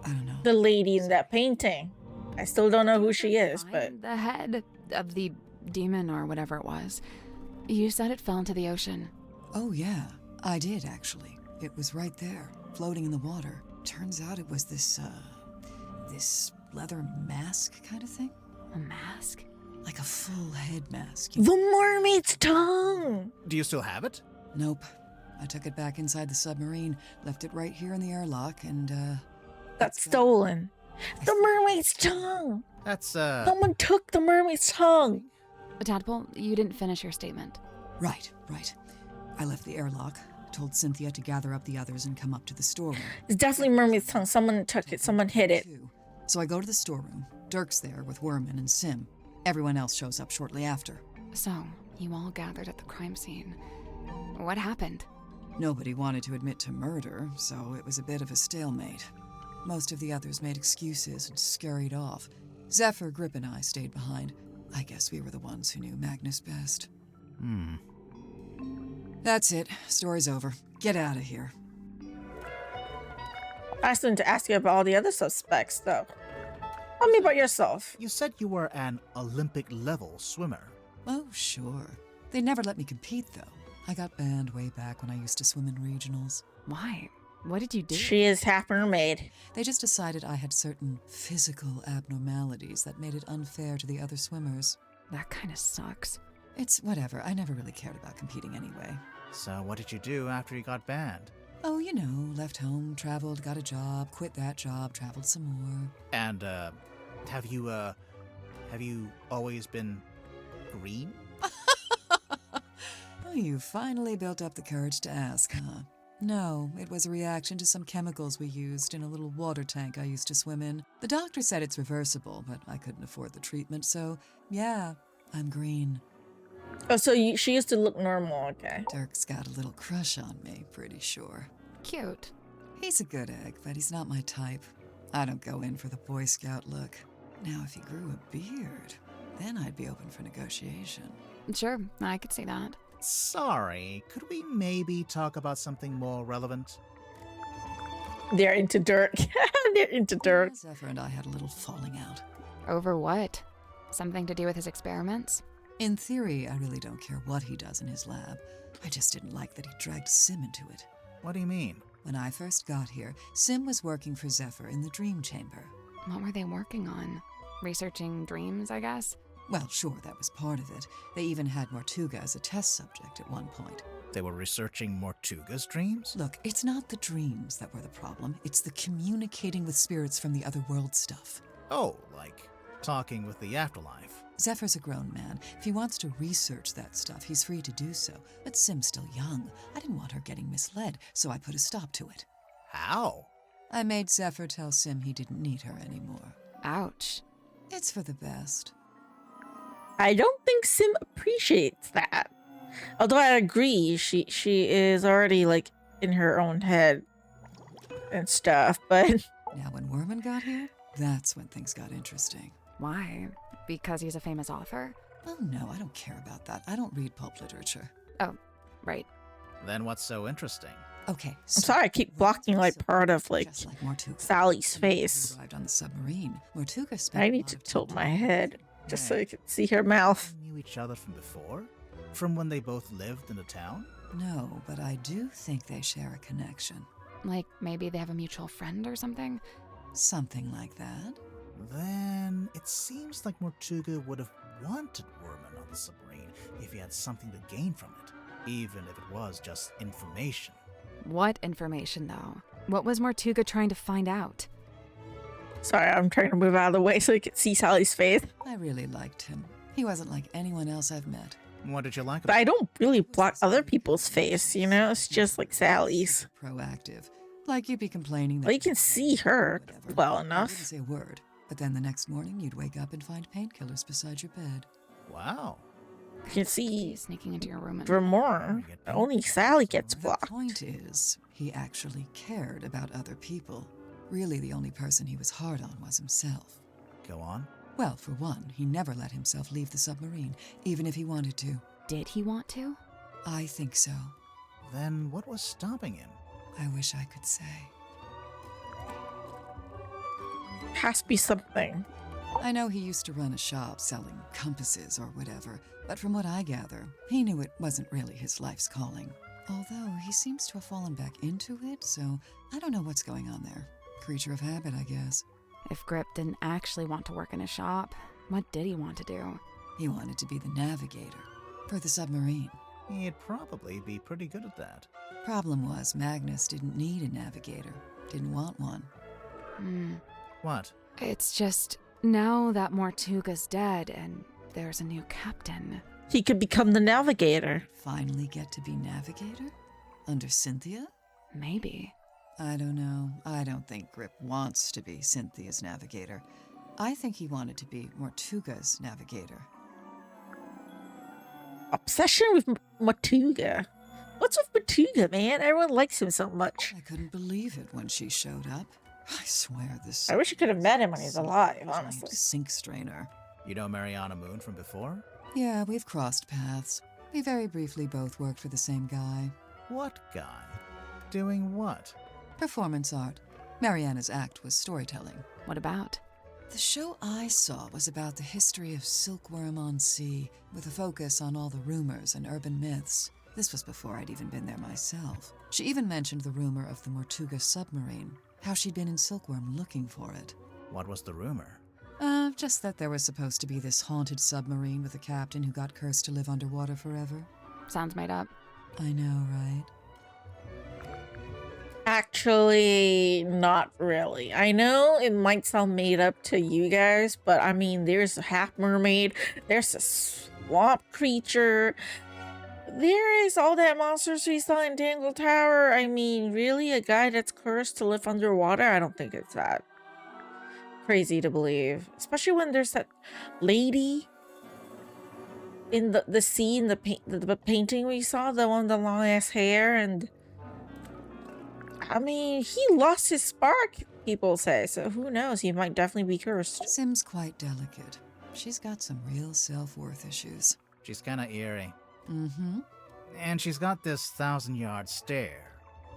I don't know. The lady in that painting. I still don't know who she is, but... The head of the demon or whatever it was. You said it fell into the ocean. Oh, yeah. I did, actually. It was right there, floating in the water. Turns out it was this leather mask kind of thing. A mask? Like a full head mask. The mermaid's tongue! Do you still have it? Nope. I took it back inside the submarine, left it right here in the airlock, and, got stolen. The mermaid's tongue! That's, Someone took the mermaid's tongue! Tadpole, you didn't finish your statement. Right. I left the airlock, told Cynthia to gather up the others and come up to the storeroom. It's definitely mermaid's tongue. Someone took it. Someone hid it. So I go to the storeroom. Dirk's there with Werman and Sim. Everyone else shows up shortly after. So, you all gathered at the crime scene. What happened? Nobody wanted to admit to murder, so it was a bit of a stalemate. Most of the others made excuses and scurried off. Zephyr, Grip, and I stayed behind. I guess we were the ones who knew Magnus best. That's it. Story's over. Get out of here. I still need to ask you about all the other suspects, though. Tell me about yourself. You said you were an Olympic-level swimmer. Oh, sure. They never let me compete, though. I got banned way back when I used to swim in regionals. Why? What did you do? She is half mermaid. They just decided I had certain physical abnormalities that made it unfair to the other swimmers. That kind of sucks. It's whatever. I never really cared about competing anyway. So what did you do after you got banned? Oh, you know, left home, traveled, got a job, quit that job, traveled some more. And, have you always been green? Oh, you finally built up the courage to ask, huh? No, it was a reaction to some chemicals we used in a little water tank I used to swim in. The doctor said it's reversible, but I couldn't afford the treatment, so yeah, I'm green. Oh, so she used to look normal, okay. Dirk's got a little crush on me, pretty sure. Cute. He's a good egg, but he's not my type. I don't go in for the Boy Scout look. Now, if he grew a beard, then I'd be open for negotiation. Sure, I could see that. Sorry, could we maybe talk about something more relevant? They're into Dirk. They're into Dirk. Zephyr and I had a little falling out. Over what? Something to do with his experiments? In theory, I really don't care what he does in his lab. I just didn't like that he dragged Sim into it. What do you mean? When I first got here, Sim was working for Zephyr in the Dream Chamber. What were they working on? Researching dreams, I guess? Well, sure, that was part of it. They even had Mortuga as a test subject at one point. They were researching Mortuga's dreams? Look, it's not the dreams that were the problem. It's the communicating with spirits from the other world stuff. Oh, like talking with the afterlife. Zephyr's a grown man. If he wants to research that stuff, he's free to do so. But Sim's still young. I didn't want her getting misled, so I put a stop to it. How? I made Zephyr tell Sim he didn't need her anymore. Ouch. It's for the best. I don't think Sim appreciates that. Although I agree, she is already like in her own head and stuff, but now when Worman got here, that's when things got interesting. Why? Because he's a famous author? Oh no, I don't care about that. I don't read pulp literature. Oh, right. Then what's so interesting? Okay, I'm sorry I keep blocking like part of like Mortuga. Sally's face. Arrived on the submarine. Mortuga spent I need to tilt my head just so you can see her mouth. They knew each other from before? From when they both lived in the town? No, but I do think they share a connection. Like maybe they have a mutual friend or something? Something like that. Then it seems like Mortuga would have wanted Worman on the submarine if he had something to gain from it, even if it was just information. What information, though? What was Mortuga trying to find out? Sorry, I'm trying to move out of the way so you can see Sally's face. I really liked him. He wasn't like anyone else I've met. What did you like But about I don't really block other people's face, you know? It's just like Sally's. Proactive. Like you'd be complaining that... Well, you can see her well enough. I wouldn't say a word. But then the next morning, you'd wake up and find painkillers beside your bed. Wow. You can see sneaking into your room and... Grimoire. Only Sally gets blocked. The point is, he actually cared about other people. Really, the only person he was hard on was himself. Go on. Well, for one, he never let himself leave the submarine, even if he wanted to. Did he want to? I think so. Then what was stopping him? I wish I could say. Has to be something. I know he used to run a shop selling compasses or whatever, but from what I gather, he knew it wasn't really his life's calling. Although he seems to have fallen back into it, so I don't know what's going on there. Creature of habit, I guess. If Grip didn't actually want to work in a shop, what did he want to do? He wanted to be the navigator for the submarine. He'd probably be pretty good at that. Problem was, Magnus didn't need a navigator. Didn't want one. What? It's just, now that Mortuga's dead and there's a new captain. He could become the navigator. Finally get to be navigator? Under Cynthia? Maybe. I don't know. I don't think Grip wants to be Cynthia's navigator. I think he wanted to be Mortuga's navigator. Obsession with Mortuga. What's with Mortuga, man? Everyone likes him so much. I couldn't believe it when she showed up. I swear this. I wish you could have met him when he's alive, honestly. Sink strainer. You know Mariana Moon from before? Yeah, we've crossed paths. We very briefly both worked for the same guy. What guy? Doing what? Performance art. Mariana's act was storytelling. What about? The show I saw was about the history of Silkwirm on Sea, with a focus on all the rumors and urban myths. This was before I'd even been there myself. She even mentioned the rumor of the Mortuga submarine, how she'd been in Silkwirm looking for it. What was the rumor? Just that there was supposed to be this haunted submarine with a captain who got cursed to live underwater forever. Sounds made up. I know, right? Actually, not really. I know it might sound made up to you guys, but I mean, there's a half mermaid, there's a swamp creature, there is all that monsters we saw in Dangle Tower. I mean, really, a guy that's cursed to live underwater? I don't think it's that crazy to believe, especially when there's that lady in the scene, the painting we saw, the one with the long ass hair, and I mean, he lost his spark, people say, so who knows, he might definitely be cursed. Sim's quite delicate. She's got some real self-worth issues. She's kinda eerie. Mm-hmm. And she's got this 1,000-yard stare,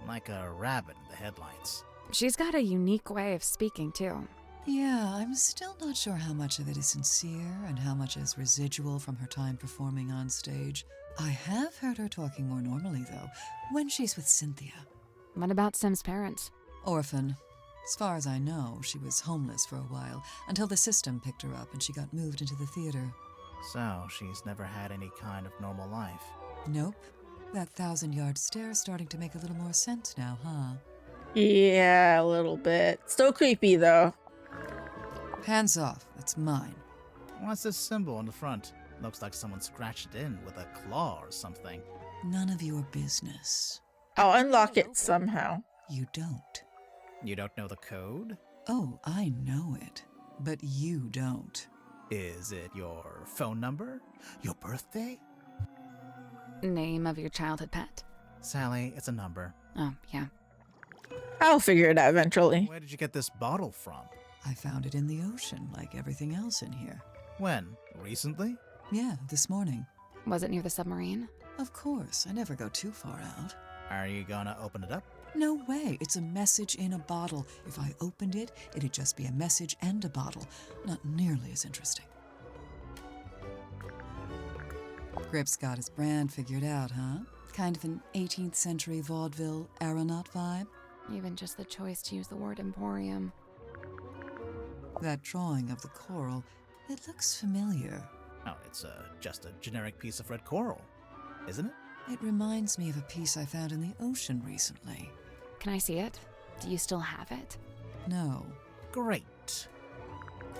like a rabbit in the headlights. She's got a unique way of speaking, too. Yeah, I'm still not sure how much of it is sincere and how much is residual from her time performing on stage. I have heard her talking more normally, though, when she's with Cynthia. What about Sim's parents? Orphan. As far as I know, she was homeless for a while, until the system picked her up and she got moved into the theater. So, she's never had any kind of normal life. Nope. That 1,000-yard stare's starting to make a little more sense now, huh? Yeah, a little bit. Still creepy, though. Hands off. That's mine. What's this symbol on the front? Looks like someone scratched it in with a claw or something. None of your business. I'll unlock it somehow. You don't. You don't know the code? Oh, I know it. But you don't. Is it your phone number? Your birthday? Name of your childhood pet? Sally, it's a number. Oh, yeah. I'll figure it out eventually. Where did you get this bottle from? I found it in the ocean, like everything else in here. When? Recently? Yeah, this morning. Was it near the submarine? Of course, I never go too far out. Are you gonna open it up? No way, it's a message in a bottle. If I opened it, it'd just be a message and a bottle. Not nearly as interesting. Grip's got his brand figured out, huh? Kind of an 18th century vaudeville aeronaut vibe? Even just the choice to use the word emporium. That drawing of the coral, it looks familiar. Oh, it's just a generic piece of red coral, isn't it? It reminds me of a piece I found in the ocean recently. Can I see it? Do you still have it? No. Great.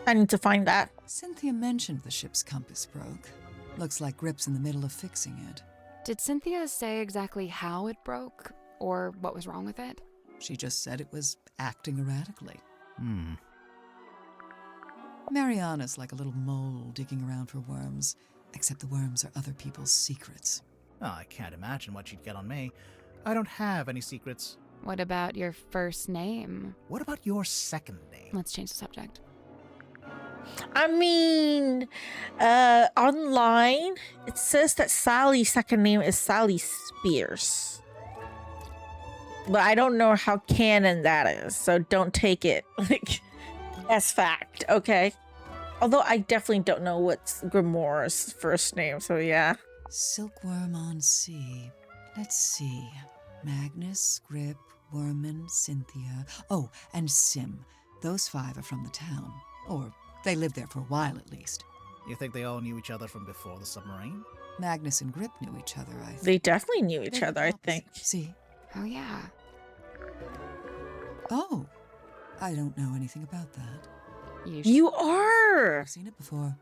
I need to find that. Cynthia mentioned the ship's compass broke. Looks like Grip's in the middle of fixing it. Did Cynthia say exactly how it broke, or what was wrong with it? She just said it was acting erratically. Hmm. Mariana's like a little mole digging around for worms, except the worms are other people's secrets. Oh, I can't imagine what she'd get on me. I don't have any secrets. What about your first name? What about your second name? Let's change the subject. I mean, online, it says that Sally's second name is Sally Spears. But I don't know how canon that is, so don't take it like as fact, okay? Although I definitely don't know what's Grimoire's first name, so yeah. Silkwirm on Sea. Let's see. Magnus, Grip, Worman, Cynthia. Oh, and Sim. Those 5 are from the town. Or they lived there for a while at least. You think they all knew each other from before the submarine? Magnus and Grip knew each other, I think. They definitely knew each other, I think. See? Oh, yeah. Oh, I don't know anything about that. You are! I've seen it before.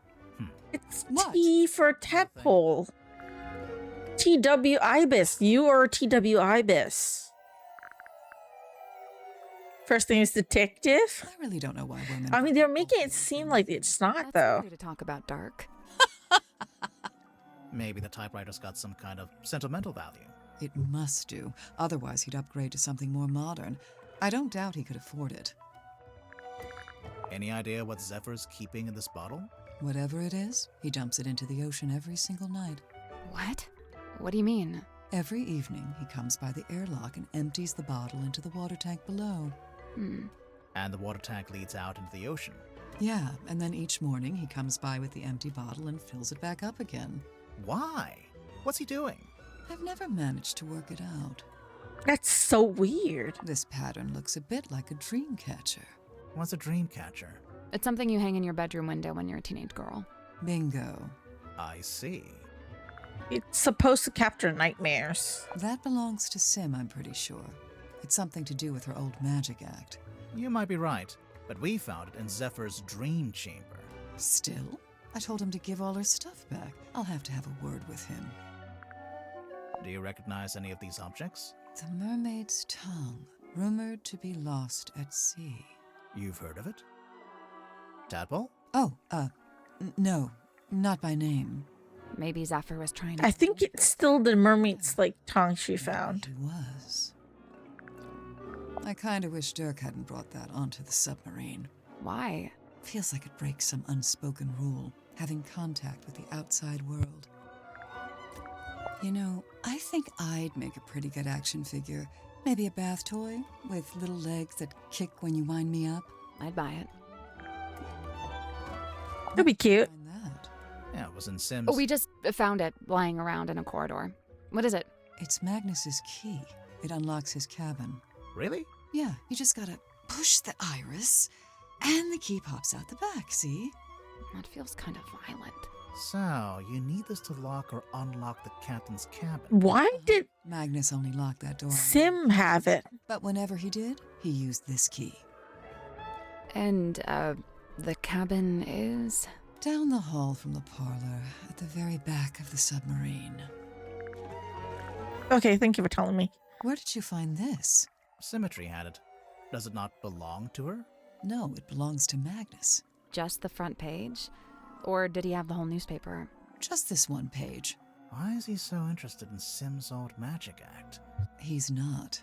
It's What? T for tadpole. TW Ibis. You are TW Ibis. First name is Detective. I really don't know why women... I mean, they're making it seem like it's not, That's though. a way to talk about dark. Maybe the typewriter's got some kind of sentimental value. It must do. Otherwise, he'd upgrade to something more modern. I don't doubt he could afford it. Any idea what Zephyr's keeping in this bottle? Whatever it is, he dumps it into the ocean every single night. What? What do you mean? Every evening, he comes by the airlock and empties the bottle into the water tank below. And the water tank leads out into the ocean. Yeah, and then each morning he comes by with the empty bottle and fills it back up again. Why? What's he doing? I've never managed to work it out. That's so weird. This pattern looks a bit like a dream catcher. What's a dream catcher? It's something you hang in your bedroom window when you're a teenage girl. Bingo. I see. It's supposed to capture nightmares. That belongs to Sim, I'm pretty sure. It's something to do with her old magic act. You might be right, but we found it in Zephyr's dream chamber. Still? I told him to give all her stuff back. I'll have to have a word with him. Do you recognize any of these objects? The mermaid's tongue, rumored to be lost at sea. You've heard of it? Tadpole? Oh, no, not by name. Maybe Zephyr was trying to... I think it's still the mermaid's tongue she found. It was. I kinda wish Dirk hadn't brought that onto the submarine. Why? Feels like it breaks some unspoken rule, having contact with the outside world. You know, I think I'd make a pretty good action figure. Maybe a bath toy with little legs that kick when you wind me up. I'd buy it. It'd be cute. Find that. Yeah, it was in Sim's. Oh, we just found it lying around in a corridor. What is it? It's Magnus's key. It unlocks his cabin. Really? Yeah, you just gotta push the iris, and the key pops out the back, see? That feels kind of violent. So, you need this to lock or unlock the captain's cabin. Why did Magnus only locked that door. Sim have it? But whenever he did, he used this key. And, the cabin is? Down the hall from the parlor, at the very back of the submarine. Okay, thank you for telling me. Where did you find this? Symmetry had it. Does it not belong to her? No, it belongs to Magnus. Just the front page? Or did he have the whole newspaper? Just this one page. Why is he so interested in Sim's old magic act? He's not.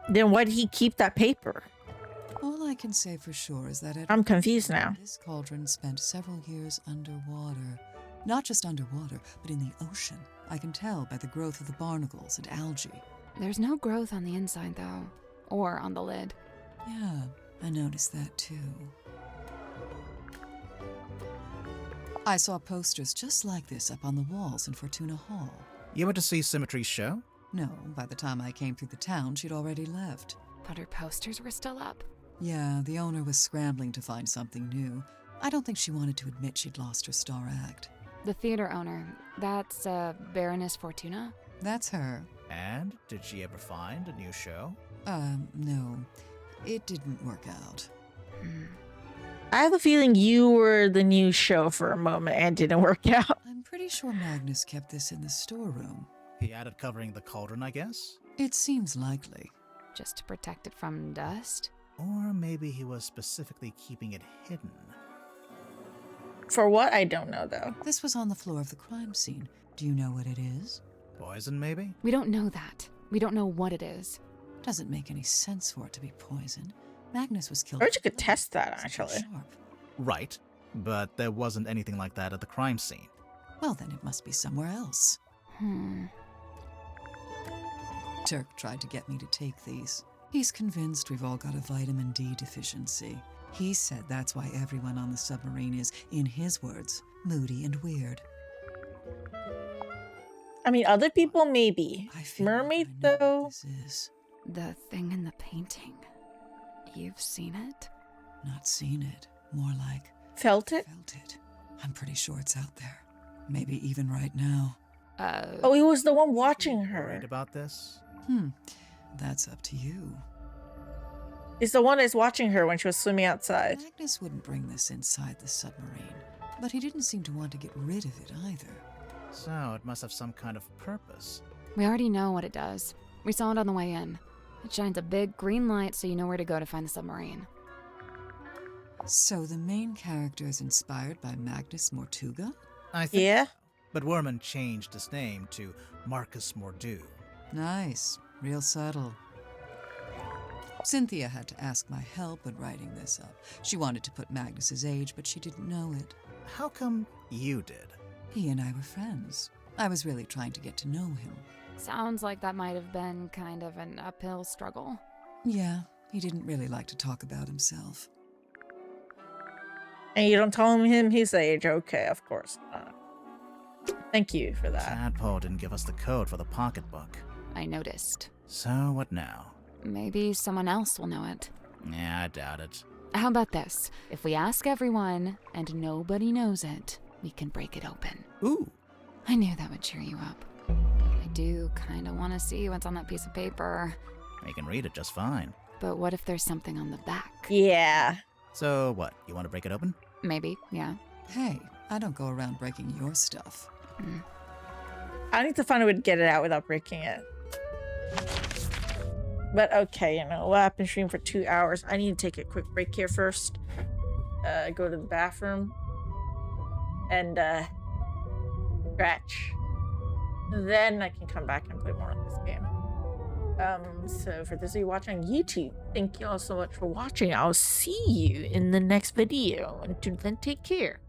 Then why did he keep that paper? All I can say for sure is that I'm confused now. This cauldron spent several years underwater. Not just underwater, but in the ocean. I can tell by the growth of the barnacles and algae. There's no growth on the inside, though. Or on the lid. Yeah, I noticed that too. I saw posters just like this up on the walls in Fortuna Hall. You went to see Symmetry's show? No, by the time I came through the town, she'd already left. But her posters were still up. Yeah, the owner was scrambling to find something new. I don't think she wanted to admit she'd lost her star act. The theater owner, that's Baroness Fortuna? That's her. And did she ever find a new show? No. It didn't work out. I have a feeling you were the new show for a moment and didn't work out. I'm pretty sure Magnus kept this in the storeroom. He had it covering the cauldron, I guess? It seems likely. Just to protect it from dust? Or maybe he was specifically keeping it hidden. For what? I don't know, though. This was on the floor of the crime scene. Do you know what it is? Poison, maybe? We don't know that. We don't know what it is. Doesn't make any sense for it to be poison. Magnus was killed. I wish you could test that, actually. Sharp. Right, but there wasn't anything like that at the crime scene. Well, then it must be somewhere else. Turk tried to get me to take these. He's convinced we've all got a vitamin D deficiency. He said that's why everyone on the submarine is, in his words, moody and weird. I mean, other people maybe. I feel Mermaid, like I know though. what this is. The thing in the painting. You've seen it? Not seen it. More like Felt it? felt it. I'm pretty sure it's out there. Maybe even right now. Oh, he was the one watching her. Worried about this? That's up to you. He's the one that's watching her when she was swimming outside. Magnus wouldn't bring this inside the submarine, but he didn't seem to want to get rid of it either. So it must have some kind of purpose. We already know what it does. We saw it on the way in. It shines a big green light so you know where to go to find the submarine. So the main character is inspired by Magnus Mortuga? I think Yeah? but Worman changed his name to Marcus Mordu. Nice. Real subtle. Cynthia had to ask my help in writing this up. She wanted to put Magnus's age, but she didn't know it. How come you did? He and I were friends. I was really trying to get to know him. Sounds like that might have been kind of an uphill struggle. Yeah, he didn't really like to talk about himself. And you don't tell him his age. Okay, of course not. Thank you for that. Tadpole didn't give us the code for the pocketbook. I noticed. So what now? Maybe someone else will know it. Yeah, I doubt it. How about this? If we ask everyone and nobody knows it, we can break it open. Ooh. I knew that would cheer you up. I do kind of want to see what's on that piece of paper. You can read it just fine. But what if there's something on the back? Yeah. So what, you want to break it open? Maybe, yeah. Hey, I don't go around breaking your stuff. I need to find a way to get it out without breaking it. But okay, well, I've been streaming for 2 hours. I need to take a quick break here first. Go to the bathroom. And, stretch. Then I can come back and play more of this game. So for those of you watching on YouTube, thank you all so much for watching. I'll see you in the next video. Until then, take care.